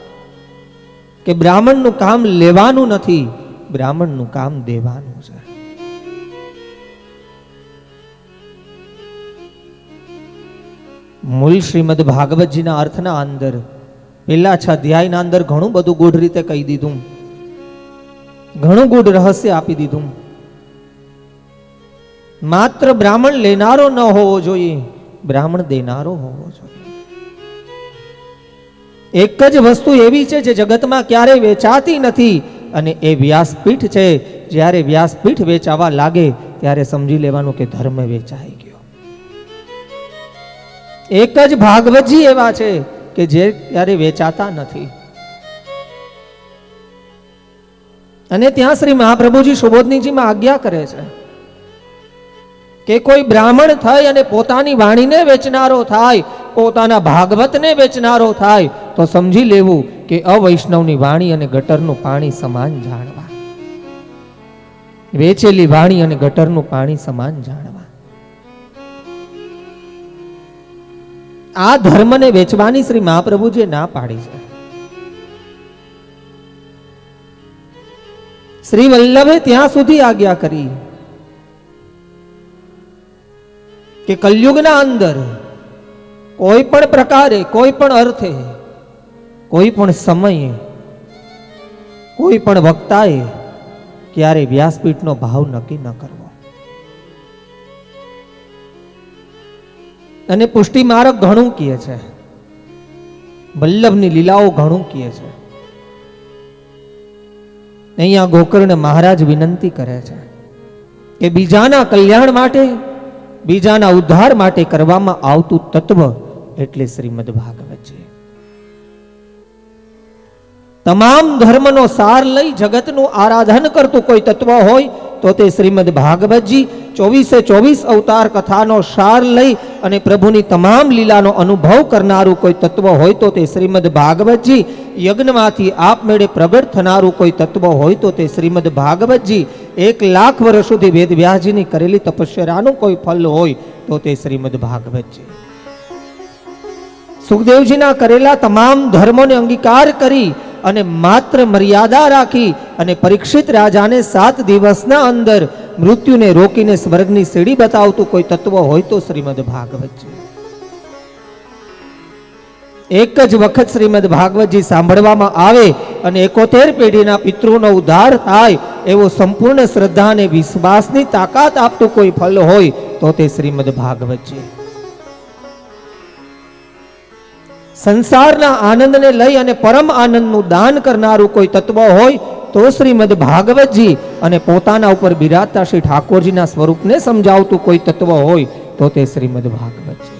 કે બ્રાહ્મણનું કામ લેવાનું નથી, બ્રાહ્મણનું કામ દેવાનું છે. મૂળ શ્રીમદ ભાગવતજીના અર્થના અંદર પહેલા 6 અધ્યાયના અંદર ઘણું બધું ગૂઢ રીતે કહી દીધું, ઘણું ગૂઢ રહસ્ય આપી દીધું. માત્ર બ્રાહ્મણ લેનારો ન હોવો જોઈએ, બ્રાહ્મણ દેનારો હોવો જોઈએ. એક જ વસ્તુ એવી છે જે જગતમાં ક્યારેય વેચાતી નથી, અને એ વ્યાસપીઠ છે. જ્યારે વ્યાસપીઠ વેચાવા લાગે ત્યારે સમજી લેવાનું કે ધર્મ વેચાઈ ગયો. એક જ ભાગવતજી એવા છે કે જે ક્યારે વેચાતા નથી. અને ત્યાં શ્રી મહાપ્રભુજી સુબોધનીજીમાં આજ્ઞા કરે છે કે કોઈ બ્રાહ્મણ થઈ અને પોતાની વાણીને વેચનારો થાય, પોતાના ભાગવતને વેચનારો થાય તો સમજી લેવું કે અવૈષ્ણવની વાણી અને ગટરનું પાણી સમાન જાણવા. વેચેલી વાણી અને ગટરનું પાણી સમાન જાણવા. આ ધર્મને વેચવાની શ્રી મહાપ્રભુજીએ ના પાડી છે. શ્રી વલ્લભે ત્યાં સુધી આજ્ઞા કરી કે કલયુગના અંદર કોઈ પણ પ્રકારે, કોઈ પણ અર્થે, કોઈ પણ સમયે, કોઈ પણ વક્તાએ ક્યારે વ્યાસપીઠનો ભાવ નક્કી ન કરવો. અને પુષ્ટિ માર્ગ ઘણું કહે છે, વલ્લભની લીલાઓ ઘણું કહે છે. અહીંયા ગોકર્ણ મહારાજ વિનંતી કરે છે કે બીજાના કલ્યાણ માટે, બીજાના ઉદ્ધાર માટે કરવામાં આવતું તત્વ એટલે શ્રીમદ ભાગવત છે. તમામ ધર્મનો સાર લઈ જગતનું આરાધન કરતું કોઈ તત્વ હોય તો તે શ્રીમદ ભાગવતજી. 24 અવતાર કથાનો સાર લઈ અને પ્રભુની તમામ લીલાનો અનુભવ કરનારું કોઈ તત્વ હોય તો તે શ્રીમદ ભાગવતજી. યજ્ઞમાંથી આપમેળે પ્રગટ થનારું કોઈ તત્વ હોય તો તે શ્રીમદ ભાગવતજી. 1 લાખ વર્ષ સુધી વેદવ્યાસજીની કરેલી તપસ્યાનું કોઈ ફલ હોય તો તે શ્રીમદ ભાગવતજી. સુખદેવજીના કરેલા તમામ ધર્મોને અંગીકાર કરી અને માત્ર મર્યાદા રાખી અને પરીક્ષિત રાજાને 7 દિવસના અંદર મૃત્યુને રોકીને સ્વર્ગની સીડી બતાવતું કોઈ તત્વ હોય તો શ્રીમદ ભાગવતજી. એક જ વખત શ્રીમદ ભાગવતજી સાંભળવામાં આવે અને 71 પેઢીના પિતૃનો ઉદ્ધાર થાય એવો સંપૂર્ણ શ્રદ્ધા અને વિશ્વાસની તાકાત આપતું કોઈ ફલ હોય તો તે શ્રીમદ ભાગવતજી. સંસારના આનંદને લઈ અને પરમ આનંદનું દાન કરનારું કોઈ તત્વ હોય તો શ્રીમદ ભાગવતજી. અને પોતાના ઉપર બિરાજતા શ્રી ઠાકોરજીના સ્વરૂપને સમજાવતું કોઈ તત્વ હોય તો તે શ્રીમદ ભાગવતજી.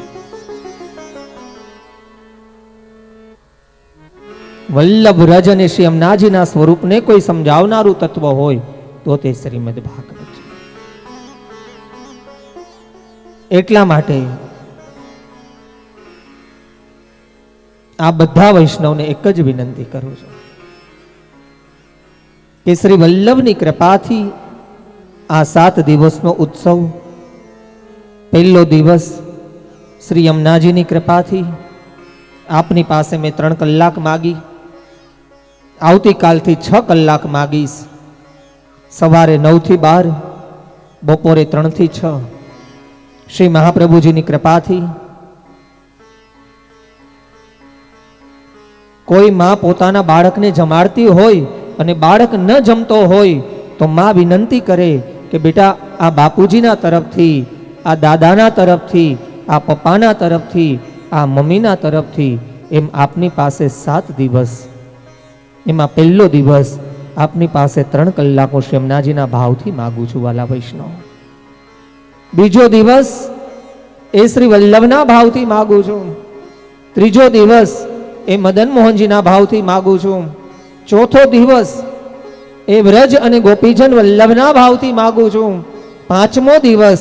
વલ્લભ રજ અને શ્રી અમનાજીના સ્વરૂપને કોઈ સમજાવનારું તત્વ હોય તો તે શ્રીમદ ભાગવતજી. એટલા માટે આ બધા વૈષ્ણવને એક જ વિનંતી કરું છું કે શ્રી વલ્લભની કૃપાથી આ 7 દિવસનો ઉત્સવ, પહેલો દિવસ શ્રી યમુનાજીની કૃપાથી આપની પાસે મેં 3 કલાક માગી, આવતીકાલથી 6 કલાક માગીશ. સવારે 9 થી 12, બપોરે 3 થી 6. શ્રી મહાપ્રભુજીની કૃપાથી કોઈ માં પોતાના બાળકને જમાડતી હોય અને બાળક ન જમતો હોય તો માં વિનંતી કરે કે બેટા આ બાપુજીના તરફથી, આ દાદાના તરફથી, આ પપ્પાના તરફથી, આ મમ્મીના તરફથી એમ આપની પાસે 7 દિવસ, એમાં પહેલો દિવસ આપની પાસે 3 કલાક હું શ્યામનાજીના ભાવથી માગું છું વાલા વૈષ્ણવ. બીજો દિવસ એ શ્રી વલ્લભના ભાવથી માગું છું. ત્રીજો દિવસ એ મદન મોહનજીના ભાવથી માગું છું. ચોથો દિવસ એ વ્રજ અને ગોપીજન વલ્લભના ભાવથી માગું છું. 5મો દિવસ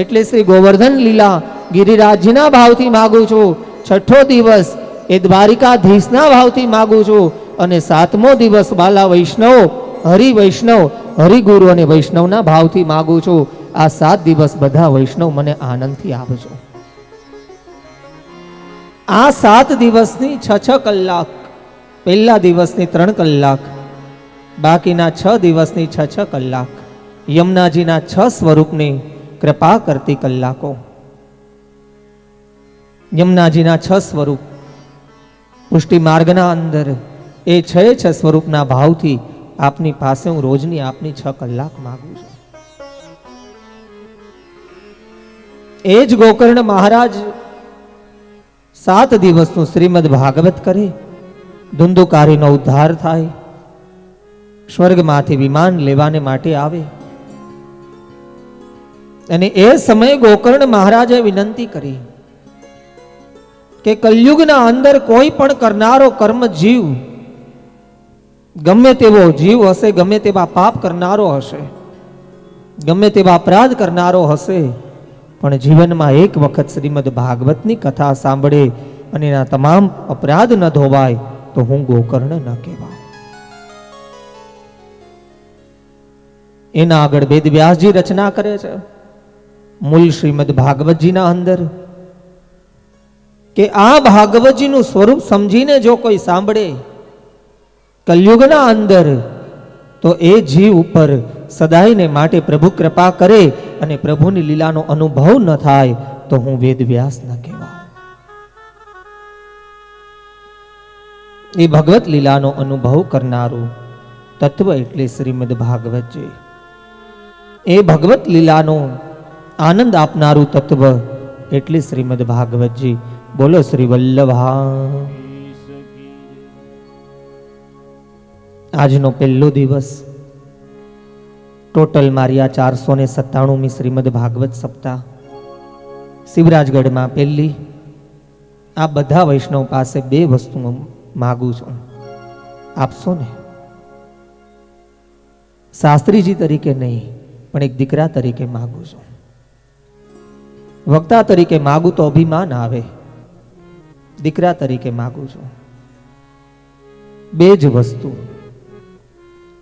એટલે શ્રી ગોવર્ધન લીલા ગિરિરાજજીના ભાવથી માગું છું. 6થો દિવસ એ દ્વારિકાધીશના ભાવથી માગું છું. અને 7મો દિવસ બાલા વૈષ્ણવ, હરિવૈષ્ણવ, હરિગુરુ અને વૈષ્ણવના ભાવથી માગું છું. આ 7 દિવસ બધા વૈષ્ણવ મને આનંદથી આપજો. આ 7 દિવસની 6 કલાક, પહેલા દિવસની 3 કલાક, બાકીના 6 દિવસની 6 કલાક યમુનાજીના 6 સ્વરૂપની કૃપા કરતી કલાકો. યમુનાજીના 6 સ્વરૂપ પુષ્ટિ માર્ગના અંદર એ 6 સ્વરૂપના ભાવથી આપની પાસે હું રોજની આપની 6 કલાક માગું છું. એ જ ગોકર્ણ મહારાજ 7 દિવસનું શ્રીમદ ભાગવત કરે, ધુંધુકારીનો ઉદ્ધાર થાય, સ્વર્ગમાંથી વિમાન લેવાને માટે આવે. અને એ સમયે ગોકર્ણ મહારાજે વિનંતી કરી કે કલયુગના અંદર કોઈ પણ કરનારો કર્મ જીવ, ગમે તેવો જીવ હશે, ગમે તેવા પાપ કરનારો હશે, ગમે તેવા અપરાધ કરનારો હશે, પણ જીવનમાં એક વખત શ્રીમદ ભાગવતની કથા સાંભળે અને એના તમામ અપરાધ ન ધોવાય તો હું ગોકર્ણ ન કહેવાય. એના આગળ વેદ વ્યાસજી રચના કરે છે મૂળ શ્રીમદ ભાગવતજીના અંદર કે આ ભાગવતજીનું સ્વરૂપ સમજીને જો કોઈ સાંભળે કલયુગના અંદર તો એ જીવ ઉપર સદાયને માટે પ્રભુ કૃપા કરે અને પ્રભુની લીલાનો અનુભવ ન થાય તો હું વેદ વ્યાસ ન કહેવાય. એ ભગવત લીલાનો અનુભવ કરનારું તત્વ એટલે શ્રીમદ ભાગવતજી. એ ભગવત લીલાનો આનંદ આપનારું તત્વ એટલે શ્રીમદ ભાગવતજી. બોલો શ્રી વલ્લભા. આજનો પહેલો દિવસ, ટોટલ મારી 497મી શ્રીમદ ભાગવત સપ્તાહ શિવરાજગઢમાં પહેલી. આ બધા વૈષ્ણવ પાસે 2 વસ્તુ માગું છું, આપશો ને? શાસ્ત્રીજી તરીકે નહીં, પણ એક દીકરા તરીકે માગું છું. વક્તા તરીકે માગું તો અભિમાન આવે, દીકરા તરીકે માગું છું. 2 જ વસ્તુ.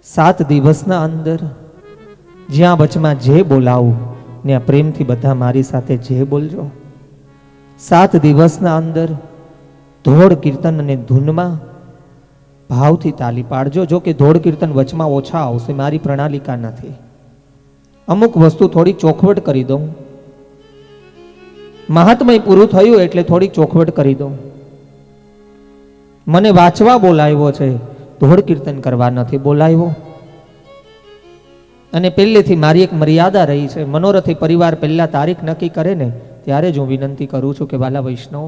7 દિવસના અંદર જ્યાં વચમાં જે બોલાવું ત્યાં પ્રેમથી બધા મારી સાથે જે બોલજો. 7 દિવસના અંદર ધોળ કીર્તન અને ધૂનમાં ભાવથી તાલી પાડજો. જો કે ધોળ કીર્તન વચમાં ઓછા આવશે, મારી પ્રણાલિકા નથી. અમુક વસ્તુ થોડી ચોખવટ કરી દઉં, મહાત્મય પૂરું થયું એટલે થોડી ચોખવટ કરી દઉં. મને વાંચવા બોલાવ્યો છે, ધોળ કીર્તન કરવા નથી બોલાવ્યો. અને પહેલેથી મારી એક મર્યાદા રહી છે. મનોરથી પરિવાર પહેલા તારીખ નક્કી કરે ને ત્યારે જ હું વિનંતી કરું છું કે વાલા વૈષ્ણવ,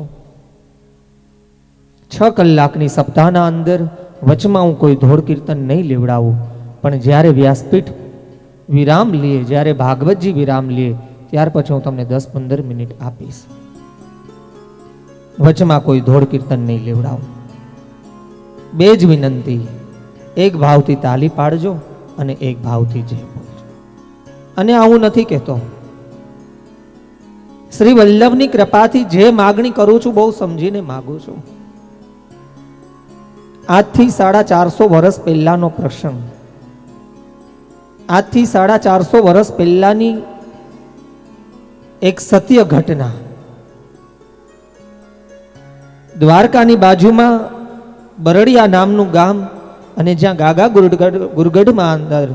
6 કલાકની સપ્તાહના અંદર વચમાં હું કોઈ ધોળ કીર્તન નહીં લેવડાવું, પણ જ્યારે વ્યાસપીઠ વિરામ લે, જ્યારે ભાગવતજી વિરામ લે, ત્યાર પછી હું તમને 10-15 મિનિટ આપીશ. વચમાં કોઈ ધોળ કીર્તન નહીં લેવડાવું. 2 જ વિનંતી, એક ભાવથી તાલી પાડજો અને એક ભાવથી જે બોલજો. અને આવું નથી કહેતો, શ્રી વલ્લભની કૃપાથી જે માગણી કરું છું બહુ સમજીને માગું છું. આજથી 450 વર્ષ પહેલાનો પ્રસંગ, આજથી 450 વર્ષ પહેલાની એક સત્ય ઘટના. દ્વારકાની બાજુમાં બરડિયા નામનું ગામ, અને જ્યાં ગાગા ગુરગઢમાં અંદર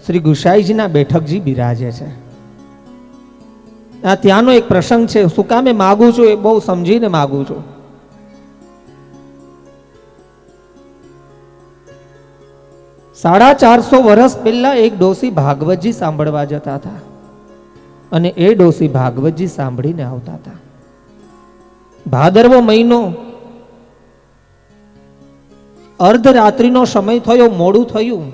શ્રી ગુસાઈજીના બેઠકજી બિરાજે છે. આ ત્યાંનો એક પ્રસંગ છે. શું કામે માગું છું એ બહુ સમજીને માગું છું. સાડા 450 વર્ષ પહેલા એક ડોસી ભાગવતજી સાંભળવા જતા હતા, અને એ ડોસી ભાગવતજી સાંભળીને આવતા હતા. ભાદરવો મહિનો, અર્ધરાત્રિનો સમય થયો, મોડું થયું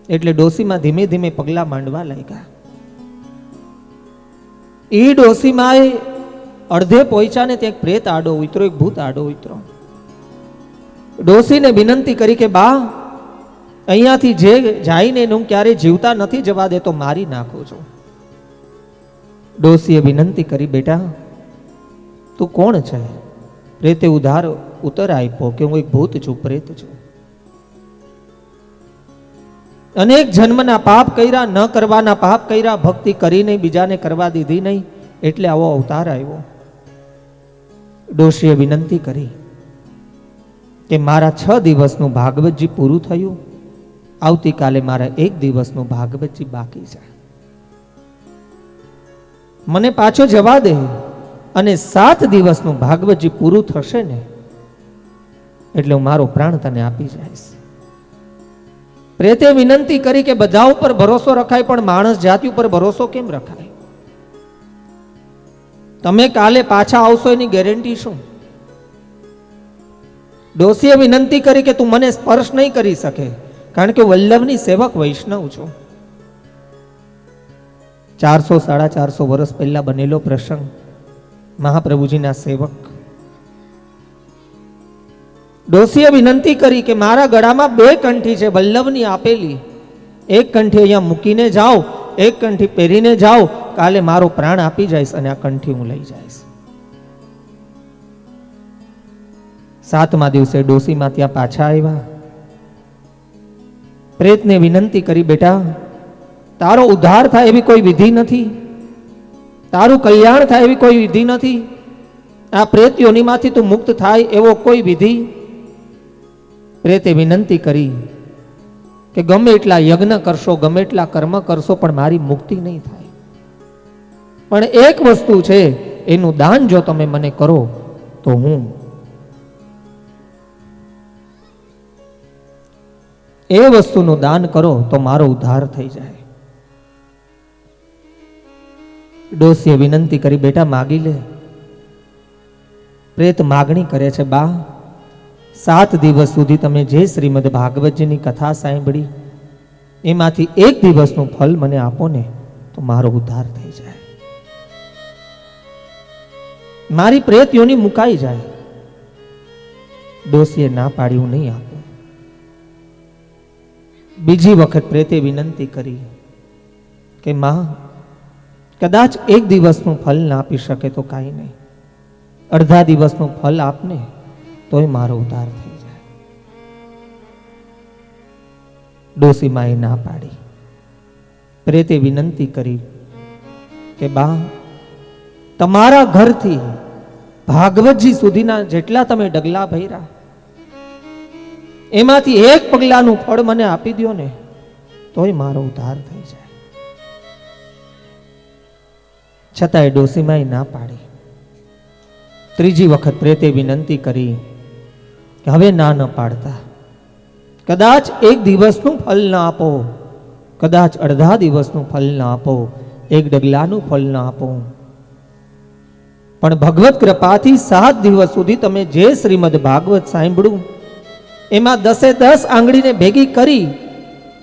એટલે ડોસીમાં ધીમે ધીમે પગલા માંડવા લાગ્યા. એ ડોસીમાં અડધે પહોંચ્યા ને ત્યાં એક પ્રેત આડો ઉતરો, એક ભૂત આડો ઉતરો. ડોસીને વિનંતી કરી કે બા, અહીંયાથી જે જાઈને હું ક્યારે જીવતા નથી જવા દેતો, મારી નાખું છું. ડોસીએ વિનંતી કરી, બેટા તું કોણ છે? પ્રેતે ઉત્તર આપ્યો કે હું એક ભૂત છું, પ્રેત છું. અનેક જન્મના પાપ કર્યા, ન કરવાના પાપ કર્યા, ભક્તિ કરી નહીં, બીજાને કરવા દીધી નહીં, એટલે આવો અવતાર આવ્યો. ડોશીએ વિનંતી કરી કે મારા 6 દિવસનું ભાગવતજી પૂરું થયું, આવતીકાલે મારા 1 દિવસનું ભાગવતજી બાકી છે, મને પાછો જવા દે, અને 7 દિવસનું ભાગવતજી પૂરું થશે ને એટલે હું મારો પ્રાણ તને આપી જઈશ. પ્રેતે વિનંતી કરી કે બધા ઉપર ભરોસો રખાય, પણ માણસ જાતિ ઉપર ભરોસો કેમ રખાય? તમે કાલે પાછા આવશો એની ગેરંટી શું? ડોશીએ વિનંતી કરી કે તું મને સ્પર્શ નહીં કરી શકે, કારણ કે વલ્લભની સેવક વૈષ્ણવ છું. 400-450 વર્ષ પહેલા બનેલો પ્રસંગ. મહાપ્રભુજીના સેવક ડોશીએ વિનંતી કરી કે મારા ગળામાં 2 કંઠી છે વલ્લભની આપેલી, એક કંઠી અહીંયા મૂકીને જાઓ, એક કંઠી પહેરીને જાઓ, કાલે મારો પ્રાણ આપી જઈશ અને આ કંઠી હું લઈ જઈશ. 7મા દિવસે ડોશીમાં ત્યાં પાછા આવ્યા. પ્રેતને વિનંતી કરી, બેટા તારો ઉદ્ધાર થાય એવી કોઈ વિધિ નથી, તારું કલ્યાણ થાય એવી કોઈ વિધિ નથી, આ પ્રેત યોનિમાંથી તું મુક્ત થાય એવો કોઈ વિધિ? પ્રેતે વિનંતી કરી કે ગમે એટલા યજ્ઞ કરશો, ગમે એટલા કર્મ કરશો, પણ મારી મુક્તિ નહીં થાય. પણ એક વસ્તુ છે, એનું દાન જો તમે મને કરો તો હું એ વસ્તુનું દાન કરો તો મારો ઉદ્ધાર થઈ જાય. ડોશીએ વિનંતી કરી, બેટા માગી લે. પ્રેત માગણી કરે છે, બા 7 દિવસ સુધી તમે જે શ્રીમદ ભાગવતજીની કથા સાંભળી એમાંથી 1 દિવસનું ફળ મને આપો ને તો મારો ઉદ્ધાર થઈ જાય, મારી પ્રેત યોની મુકાઈ જાય. ડોશીએ ના પાડી, હું નહીં આપું. બીજી વખત પ્રેતે વિનંતી કરી કે માં કદાચ 1 દિવસનું ફળ ના આપી શકે તો કાંઈ નહીં, અડધા દિવસનું ફળ આપને તોય મારો ઉદ્ધાર થઈ જાય. ડોશીમાએ ના પાડી. પ્રેતે વિનંતી કરી કે બા તમારા ઘરથી ભાગવતજી સુધીના જેટલા તમે ડગલા ભર્યા એમાંથી 1 પગલાનું ફળ મને આપી દો ને તોય મારો ઉદ્ધાર થઈ જાય. છતાંય ડોશીમાએ ના પાડી. ત્રીજી વખત પ્રેતે વિનંતી કરી કે હવે ના ન પાડતા, કદાચ 1 દિવસનું ફળ ના આપો, કદાચ અડધા દિવસનું ફળ ના આપો, 1 ડગલાનું ફળ ના આપો, પણ ભગવત કૃપાથી 7 દિવસ સુધી તમે જે શ્રીમદ ભાગવત સાંભળ્યું એમાં 10 આંગળીને ભેગી કરી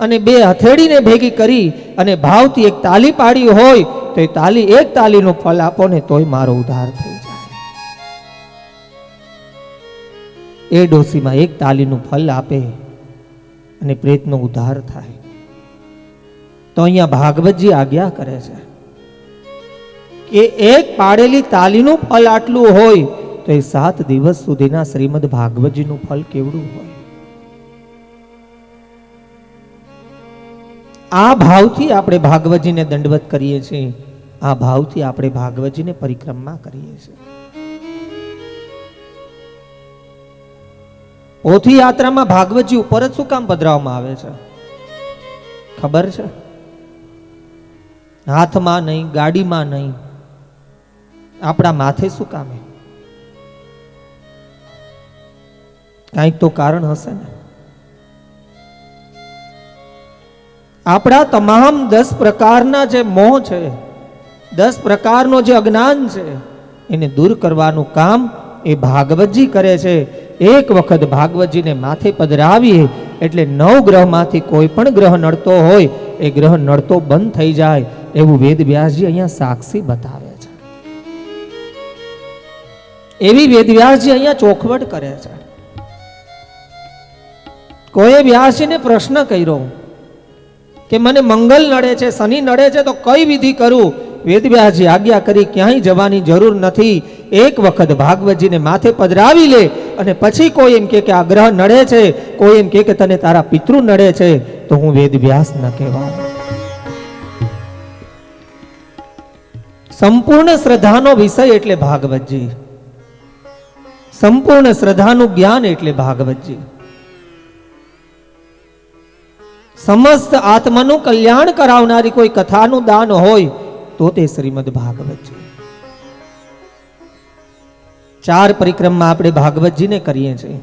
અને 2 હથેળીને ભેગી કરી અને ભાવથી 1 તાલી પાડી હોય તો એ તાલી 1 તાલીનું ફળ આપો ને તોય મારો ઉદ્ધાર થઈ જાય. એ ડોશીમાં 1 તાલીનું ફળ આપે અને પ્રેતનો ઉદ્ધાર થાય. તો અહીંયા ભાગવતજી આજ્ઞા કરે છે કે 1 પાડેલી તાલીનું ફળ આટલું હોય તો એ 7 દિવસ સુધીના શ્રીમદ ભાગવતજીનું ફળ કેવડું હોય. આ ભાવથી આપણે ભાગવતજીને દંડવત કરીએ છીએ, આ ભાવથી આપણે ભાગવતજીને પરિક્રમા કરીએ છીએ. પોથી યાત્રામાં ભાગવતજી ઉપર જ શું કામ પધરાવવામાં આવે છે ખબર છે? હાથમાં નહીં, ગાડીમાં નહીં, આપણા માથે શું કામે? કાંઈક તો કારણ હશે ને. આપણા તમામ 10 પ્રકારના જે મોહ છે, 10 પ્રકારનો જે અજ્ઞાન છે એને દૂર કરવાનું કામ એ ભાગવતજી કરે છે. એક વખત ભાગવતજીને માથે પધરાવીએ એટલે 9 ગ્રહમાંથી કોઈ પણ ગ્રહ નડતો હોય એ ગ્રહ નડતો બંધ થઈ જાય એવું વેદ વ્યાસજી અહીંયા સાક્ષી બતાવે છે. એવી વેદ વ્યાસજી અહીંયા ચોખવટ કરે છે. કોઈ વ્યાસજીને પ્રશ્ન કર્યો કે મને મંગલ નડે છે, શનિ નડે છે તો કઈ વિધિ કરું? વેદવ્યાસજી આજ્ઞા કરી ક્યાંય જવાની જરૂર નથી, એક વખત ભાગવતજીને માથે પધરાવી લે અને પછી કોઈ એમ કે આ ગ્રહ નડે છે, કોઈ એમ કે તને તારા પિતૃ નડે છે, તો હું વેદવ્યાસ ન કહેવાઉં. સંપૂર્ણ શ્રદ્ધાનો વિષય એટલે ભાગવતજી, સંપૂર્ણ શ્રદ્ધાનું જ્ઞાન એટલે ભાગવતજી. સમસ્ત આત્માનું કલ્યાણ કરાવનારી કોઈ કથાનું દાન હોય તો તે શ્રીમદ ભાગવતજી. 4 પરિક્રમા આપણે ભાગવતજીને કરીએ છીએ.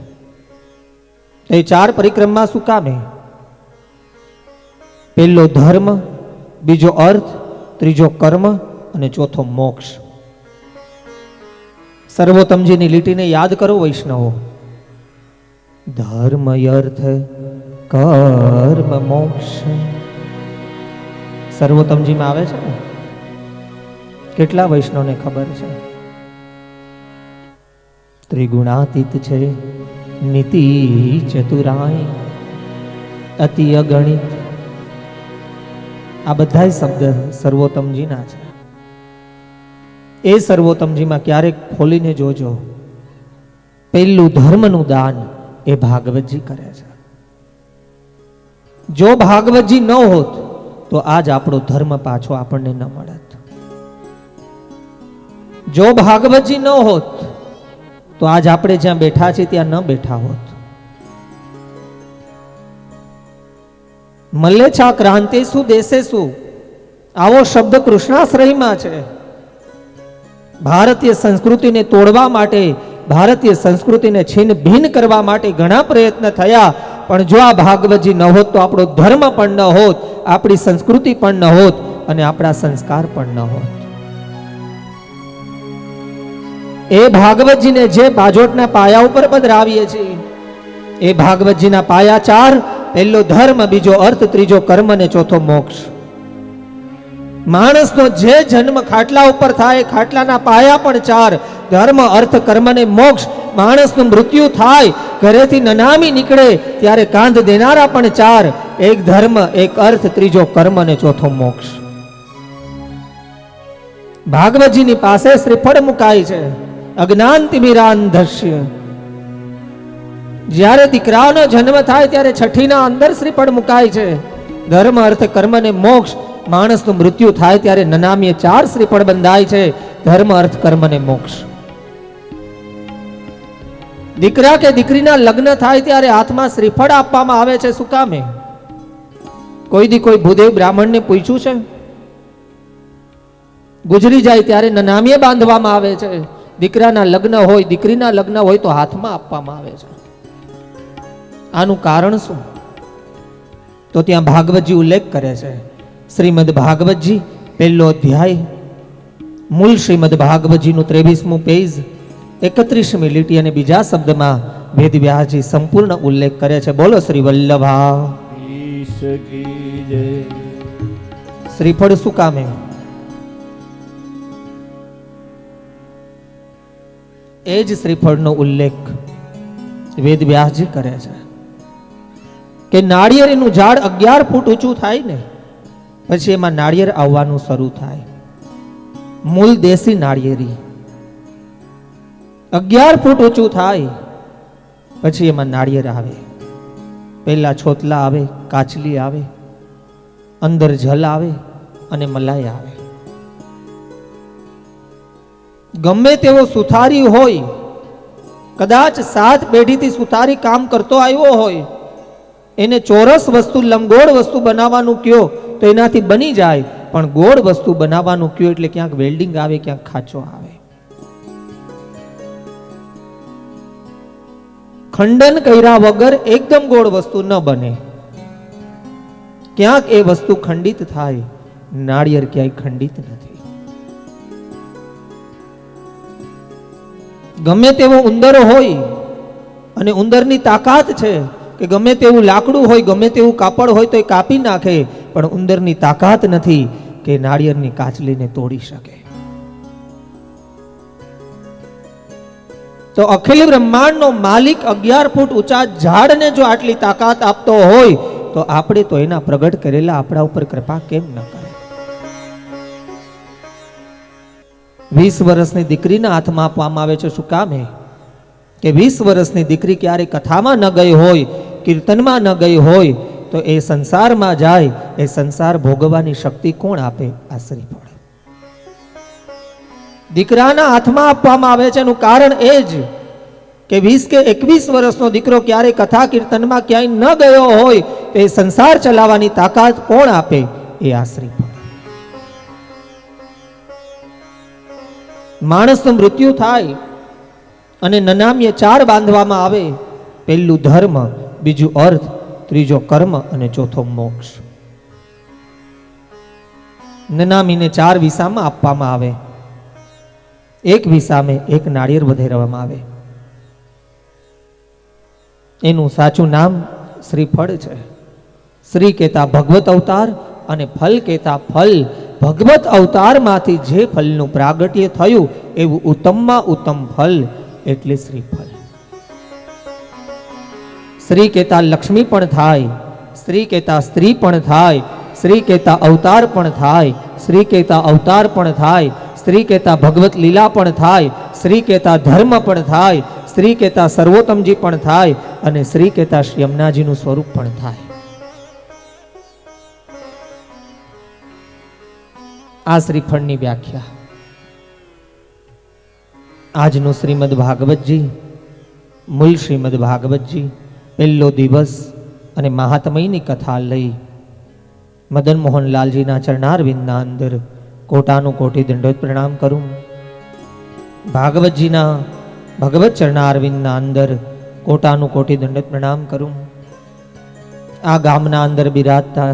એ 4 પરિક્રમા શું કામે? પહેલો ધર્મ, બીજો અર્થ, ત્રીજો કર્મ અને ચોથો મોક્ષ. સર્વોત્તમજીની લીટીને યાદ કરો વૈષ્ણવો. ધર્મ અર્થ કર્મ મોક્ષ. સર્વોત્તમજીમાં આવે છે ને? કેટલા વૈષ્ણવને ખબર છે? ત્રિગુણાતીત છે, નીતિ ચતુરાય, અતિ અગણિત. આ બધા શબ્દ સર્વોત્તમજીના છે. એ સર્વોત્તમજીમાં ક્યારેક ખોલીને જોજો. પહેલું ધર્મનું દાન એ ભાગવતજી કરે છે. જો ભાગવતજી ન હોત તો આજ આપણો ધર્મ પાછો આપણને ન મળત. જો ભાગવતજી ન હોત તો આજ આપણે જ્યાં બેઠા છીએ ત્યાં ન બેઠા હોત. મલ્લેચ્છા ક્રાંતિસુ દેશેસુ આવો શબ્દ કૃષ્ણાશ્રયમાં છે. ભારતીય સંસ્કૃતિને તોડવા માટે, ભારતીય સંસ્કૃતિને છીન ભીન કરવા માટે ઘણા પ્રયત્ન થયા, પણ જો આ ભાગવતજી ન હોત તો આપણો ધર્મ પણ ન હોત, આપણી સંસ્કૃતિ પણ ન હોત અને આપણા સંસ્કાર પણ ન હોત. એ ભાગવતજીને જે બાજોટના પાયા ઉપર પધરાવીએ છીએ, એ ભાગવતજીના પાયા 4: પહેલો ધર્મ, બીજો અર્થ, ત્રીજો કર્મ અને ચોથો મોક્ષ. માણસનો જે જન્મ ખાટલા ઉપર થાય, ખાટલાના પાયા પણ 4: ધર્મ, અર્થ, કર્મ અને મોક્ષ. માણસનું મૃત્યુ થાય, ઘરેથી નનામી નીકળે ત્યારે કાંધ દેનારા પણ 4: એક ધર્મ, એક અર્થ, ત્રીજો કર્મ અને ચોથો મોક્ષ. ભાગવતજીની પાસે શ્રીફળ મુકાય છે. અજ્ઞાન તિમિરાંધસ્ય. જ્યારે દીકરાનો જન્મ થાય ત્યારે છઠ્ઠીના અંદર શ્રીફળ મુકાય છે. ધર્મ, અર્થ, કર્મ અને મોક્ષ. માણસનું મૃત્યુ થાય ત્યારે નનામીએ 4 શ્રીફળ બંધાય છે. ધર્મ, અર્થ, કર્મ અને મોક્ષ. દીકરા કે દીકરીના લગ્ન થાય ત્યારે હાથમાં શ્રીફળ આપવામાં આવે છે. શું કામે? કોઈ ભૂદેવ બ્રાહ્મણને પૂછ્યું છે? ગુજરી જાય ત્યારે નનામીએ બાંધવામાં આવે છે. દીકરાના લગ્ન હોય, દીકરીના લગ્ન હોય તો હાથમાં આપવામાં આવે છે. આનું કારણ શું? તો ત્યાં ભાગવતજી ઉલ્લેખ કરે છે. શ્રીમદ ભાગવતજી પહેલો અધ્યાય, મૂળ શ્રીમદ ભાગવતજીનું 23મું પેજ, 31મી લીટી અને બીજા શબ્દમાં વેદવ્યાસજી સંપૂર્ણ ઉલ્લેખ કરે છે. બોલો શ્રી વલ્લભા. શ્રીફળ શું કામે? એ જ શ્રીફળનો ઉલ્લેખ વેદવ્યાસજી કરે છે કે નાળિયેરનું ઝાડ 11 ફૂટ ઊંચું થાય ને પછી એમાં નાળિયેર આવવાનું શરૂ થાય. મૂળ દેશી નાળિયેરી 11 ફૂટ ઊંચું થાય પછી એમાં નાળિયેર આવે. પહેલા છોતલા આવે, કાચલી આવે, અંદર જલ આવે અને મલાઈ આવે. ગમે તેવો સુથારી હોય, કદાચ 7 પેઢીથી સુથારી કામ કરતો આવ્યો હોય, એને ચોરસ વસ્તુ, લંબગોળ વસ્તુ બનાવવાનું કયો તો એનાથી બની જાય, પણ ગોળ વસ્તુ બનાવવાનું કયો એટલે ક્યાંક વેલ્ડિંગ આવે, ક્યાંક ખાંચો આવે. ખંડન કર્યા વગર એકદમ ગોળ વસ્તુ ન બને. ક્યાંક એ વસ્તુ ખંડિત થાય. નાળિયેર ક્યાંય ખંડિત નથી. ગમે તેવો ઉંદર હોય અને ઉંદરની તાકાત છે કે ગમે તેવું લાકડું હોય, ગમે તેવું કાપડ હોય તો એ કાપી નાખે, પણ ઉંદરની તાકાત નથી કે નાળિયેરની કાચલીને તોડી શકે. તો અખિલ બ્રહ્માંડનો માલિક 11 ફૂટ ઊંચા ઝાડને જો આટલી તાકાત આપતો હોય તો આપણે તો એના પ્રગટ કરેલા આપણા ઉપર કૃપા કેમ ન કરે? 20 વર્ષની દીકરીના હાથમાં આપવામાં આવે છે. શું કામ હે કે 20 વર્ષની દીકરી ક્યારે કથામાં ન ગઈ હોય, કીર્તનમાં ન ગઈ હોય તો એ સંસારમાં જાય, એ સંસાર ભોગવવાની શક્તિ કોણ આપે? આ શ્રીફળ દીકરાના હાથમાં આપવામાં આવે છે. એનું કારણ એ જ કે 20 કે 21 વર્ષનો દીકરો ક્યારે કથા કીર્તનમાં ક્યાંય ન ગયો હોય તો એ સંસાર ચલાવવાની તાકાત કોણ આપે? એ આ શ્રીફળ. માણસનું મૃત્યુ થાય અને નનામ્ય 4 બાંધવામાં આવે. પહેલું ધર્મ, બીજું અર્થ, ત્રીજો કર્મ અને ચોથો મોક્ષ. નનામીને 4 વિસામાં આપવામાં આવે. એક વિસામે એક નાળિયેર વધેરવામાં આવે. એનું સાચું નામ શ્રીફળ છે. શ્રી કહેતા ભગવત અવતાર અને ફલ કહેતા ફલ. ભગવત અવતારમાંથી જે ફલનું પ્રાગટ્ય થયું એવું ઉત્તમમાં ઉત્તમ ફલ એટલે શ્રીફળ. શ્રી કહેતા લક્ષ્મી પણ થાય, શ્રી કહેતા સ્ત્રી પણ થાય, શ્રી કહેતા અવતાર પણ થાય, શ્રી કહેતા અવતાર પણ થાય, શ્રી કહેતા ભગવત લીલા પણ થાય, શ્રી કહેતા ધર્મ પણ થાય, શ્રી કહેતા સર્વોત્તમજી પણ થાય અને શ્રી કહેતા યમુનાજીનું સ્વરૂપ પણ થાય. આ શ્રીફળની વ્યાખ્યા. આજનું શ્રીમદ ભાગવતજી, મૂળ શ્રીમદ ભાગવતજી, પહેલો દિવસ અને મહાત્મયની કથા લઈ મદન મોહનલાલજીના ચરણારવિંદના અંદર કોટાનું કોટી દંડોત પ્રણામ કરું. ભાગવતજીના ભગવત ચરણારવિંદના અંદર કોટાનું કોટી દંડોત પ્રણામ કરું. આ ગામના અંદર બિરાજતા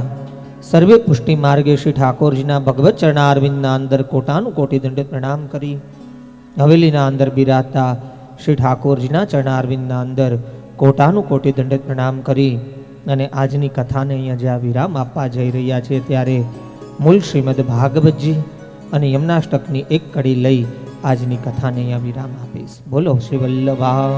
સર્વે પુષ્ટિ માર્ગે શ્રી ઠાકોરજીના ભગવત ચરણારવિંદના અંદર કોટાનું કોટી દંડોત પ્રણામ કરી, હવેલીના અંદર બિરાજતા શ્રી ઠાકોરજીના ચરણારવિંદના અંદર કોટાનું કોટી દંડોત પ્રણામ કરી અને આજની કથાને અહીંયા જ્યાં વિરામ આપવા જઈ રહ્યા છે ત્યારે મૂળ શ્રીમદ ભાગવતજી અને યમનાષ્ટકની એક કડી લઈ આજની કથાને અહીંયા વિરામ આપીશ. બોલો શ્રી વલ્લભા.